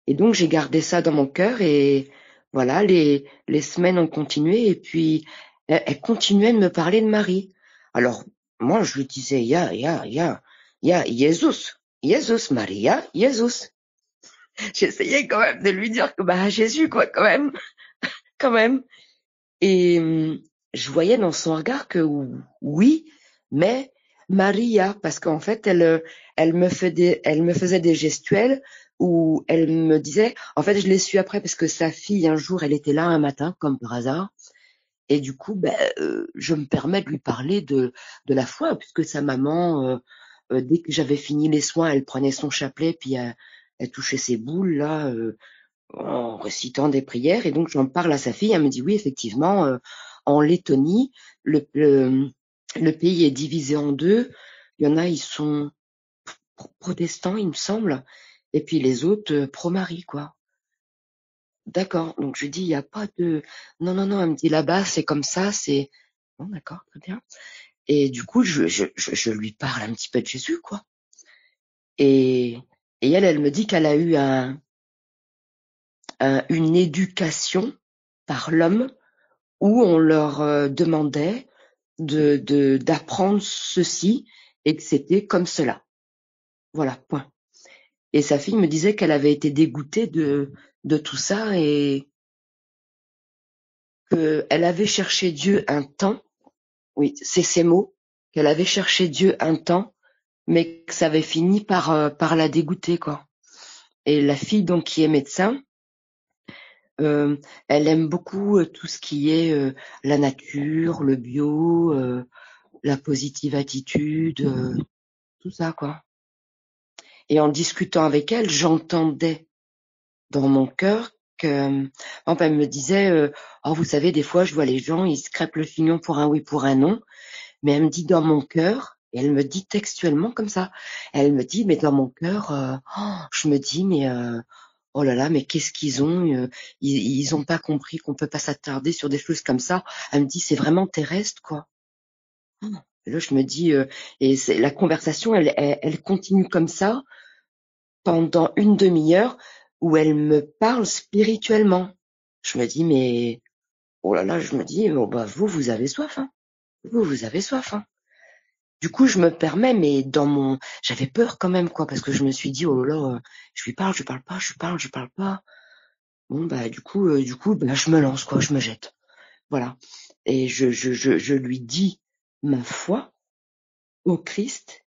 Et donc j'ai gardé ça dans mon cœur, et voilà, les semaines ont continué, et puis elle continuait de me parler de Marie. Alors moi je lui disais ya Jésus Maria Jésus. J'essayais quand même de lui dire que bah Jésus quoi, quand même. Et je voyais dans son regard que oui, mais Maria, parce qu'en fait elle me faisait des gestuels où elle me disait, en fait je l'ai su après parce que sa fille un jour elle était là un matin comme par hasard, et du coup je me permets de lui parler de la foi, puisque sa maman dès que j'avais fini les soins, elle prenait son chapelet, puis elle touchait ses boules là en récitant des prières, et donc j'en parle à sa fille, elle me dit oui effectivement, en Lettonie le pays est divisé en deux, il y en a ils sont protestants il me semble, et puis les autres pro-Marie quoi. D'accord, donc je lui dis il y a pas de non, elle me dit là-bas c'est comme ça, c'est bon, d'accord, très bien. Et du coup je lui parle un petit peu de Jésus quoi. Et elle me dit qu'elle a eu une éducation par l'homme où on leur demandait d'apprendre ceci, et que c'était comme cela. Voilà, point. Et sa fille me disait qu'elle avait été dégoûtée de tout ça, et qu'elle avait cherché Dieu un temps. Oui, c'est ces mots, qu'elle avait cherché Dieu un temps, mais que ça avait fini par la dégoûter quoi. Et la fille donc qui est médecin, elle aime beaucoup tout ce qui est la nature, le bio, la positive attitude, tout ça quoi. Et en discutant avec elle, j'entendais dans mon cœur que, elle me disait, oh vous savez des fois je vois les gens ils se crêpent le chignon pour un oui pour un non, mais elle me dit dans mon cœur, et elle me dit textuellement comme ça, elle me dit mais dans mon cœur, je me dis mais oh là là, mais qu'est-ce qu'ils ont, ils ont pas compris qu'on peut pas s'attarder sur des choses comme ça. Elle me dit c'est vraiment terrestre quoi. Et là je me dis et c'est la conversation elle continue comme ça pendant une demi-heure où elle me parle spirituellement. Je me dis mais oh là là, je me dis bon bah vous avez soif hein. Vous avez soif hein. Du coup, je me permets, mais j'avais peur quand même, quoi, parce que je me suis dit, oh là là, je lui parle, je parle pas, je parle pas. Bon, bah, du coup, bah, je me lance, quoi, je me jette. Voilà. Et je lui dis ma foi au Christ,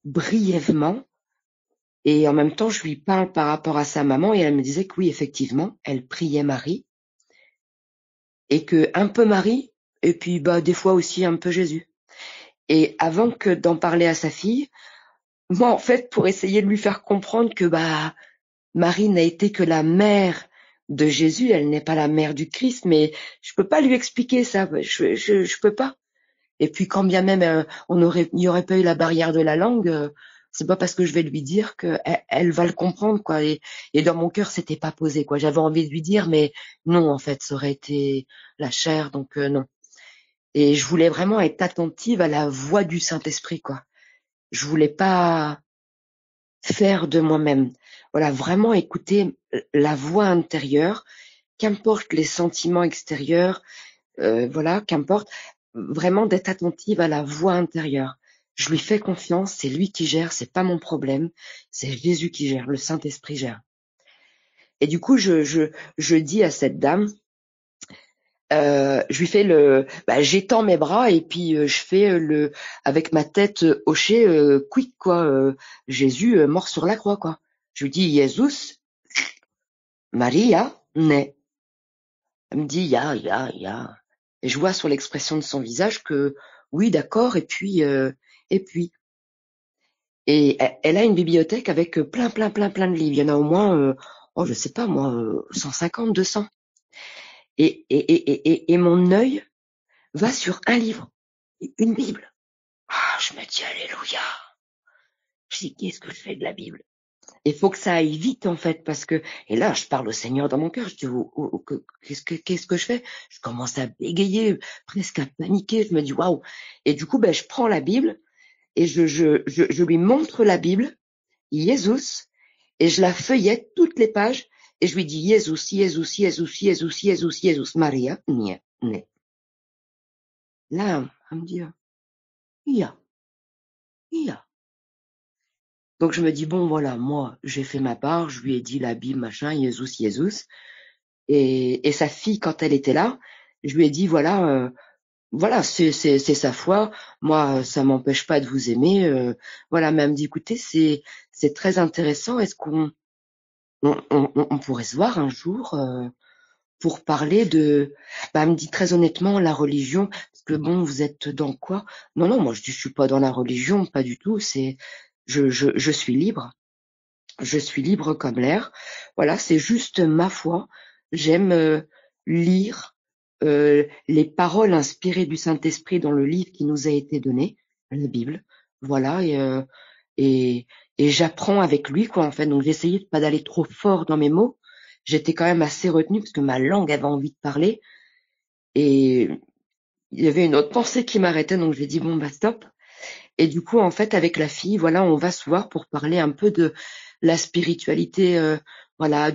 brièvement, et en même temps, je lui parle par rapport à sa maman, et elle me disait que oui, effectivement, elle priait Marie, et que un peu Marie, et puis, bah, des fois aussi un peu Jésus. Et avant que d'en parler à sa fille, moi, en fait, pour essayer de lui faire comprendre que, bah, Marie n'a été que la mère de Jésus, elle n'est pas la mère du Christ, mais je peux pas lui expliquer ça, je peux pas. Et puis quand bien même il n'y aurait pas eu la barrière de la langue, c'est pas parce que je vais lui dire que elle va le comprendre, quoi. Et dans mon cœur, c'était pas posé, quoi. J'avais envie de lui dire, mais non, en fait, ça aurait été la chair, donc non. Et je voulais vraiment être attentive à la voix du Saint-Esprit, quoi. Je voulais pas faire de moi-même. Voilà, vraiment écouter la voix intérieure, qu'importe les sentiments extérieurs, voilà, qu'importe, vraiment d'être attentive à la voix intérieure. Je lui fais confiance, c'est lui qui gère, c'est pas mon problème, c'est Jésus qui gère, le Saint-Esprit gère. Et du coup, je dis à cette dame, je lui fais j'étends mes bras et puis je fais avec ma tête hochée, quick, quoi, Jésus mort sur la croix, quoi. Je lui dis Jésus, Maria, ne. Elle me dit ya. Et je vois sur l'expression de son visage que oui, d'accord, et puis. Et elle a une bibliothèque avec plein de livres. Il y en a au moins, je sais pas moi, 150, 200. Et mon œil va sur un livre, une Bible. Ah, je me dis alléluia. Je dis qu'est-ce que je fais de la Bible? Il faut que ça aille vite en fait parce que et là je parle au Seigneur dans mon cœur. Je dis qu'est-ce que je fais? Je commence à bégayer, presque à paniquer. Je me dis waouh. Et du coup je prends la Bible et je lui montre la Bible, Jésus, et je la feuillette toutes les pages et je lui dis Jésus, Maria, nie. Là, elle me dit ia. Donc je me dis bon voilà, moi j'ai fait ma part, je lui ai dit la Bible machin, Jésus. Et sa fille quand elle était là, je lui ai dit voilà c'est sa foi, moi ça m'empêche pas de vous aimer, voilà. Mais elle me dit écoutez c'est très intéressant, est-ce qu'on pourrait se voir un jour pour parler de elle me dit très honnêtement la religion, parce que bon vous êtes dans quoi? Non moi je suis pas dans la religion, pas du tout, c'est je suis libre. Je suis libre comme l'air. Voilà, c'est juste ma foi. J'aime lire les paroles inspirées du Saint-Esprit dans le livre qui nous a été donné, la Bible. Voilà, et j'apprends avec lui, quoi, en fait. Donc j'essayais de pas d'aller trop fort dans mes mots. J'étais quand même assez retenue parce que ma langue avait envie de parler. Et il y avait une autre pensée qui m'arrêtait, donc j'ai dit bon stop. Et du coup, en fait, avec la fille, voilà, on va se voir pour parler un peu de la spiritualité, voilà,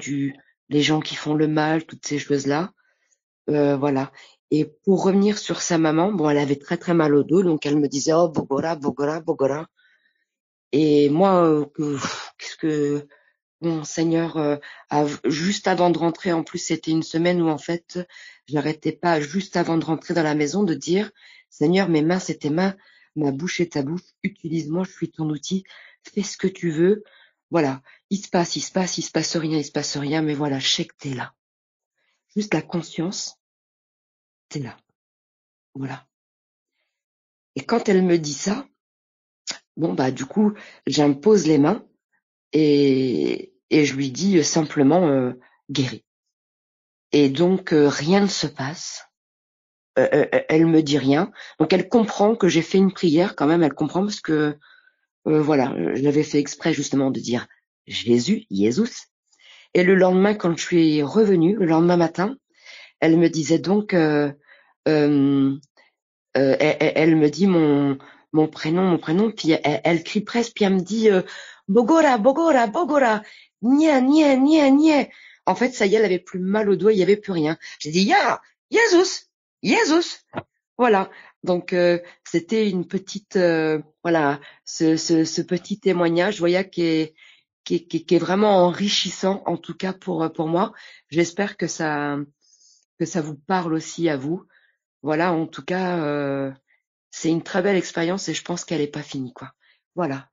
les gens qui font le mal, toutes ces choses-là, voilà. Et pour revenir sur sa maman, bon, elle avait très très mal au dos, donc elle me disait oh Bogora. Et moi, qu'est-ce que mon Seigneur, juste avant de rentrer, en plus c'était une semaine où en fait, j'arrêtais pas, juste avant de rentrer dans la maison, de dire Seigneur, mes mains c'est tes mains, ma bouche est ta bouche, utilise-moi, je suis ton outil, fais ce que tu veux. Voilà, il se passe rien, mais voilà, je sais que t'es là. Juste la conscience, t'es là. Voilà. Et quand elle me dit ça, bon du coup, j'impose les mains et je lui dis simplement guéris. Et donc rien ne se passe. Elle me dit rien. Donc elle comprend que j'ai fait une prière quand même. Elle comprend parce que voilà, j'avais fait exprès justement de dire Jésus. Et le lendemain, quand je suis revenue, le lendemain matin, elle me disait donc, elle me dit mon prénom, puis elle crie presque, puis elle me dit Bogora, nia. En fait, ça y est, elle avait plus mal au doigt, il y avait plus rien. J'ai dit Jésus. Voilà. Donc c'était une petite voilà, ce petit témoignage, voyez, qui est vraiment enrichissant, en tout cas pour moi. J'espère que ça vous parle aussi à vous. Voilà, en tout cas, c'est une très belle expérience et je pense qu'elle est pas finie, quoi. Voilà.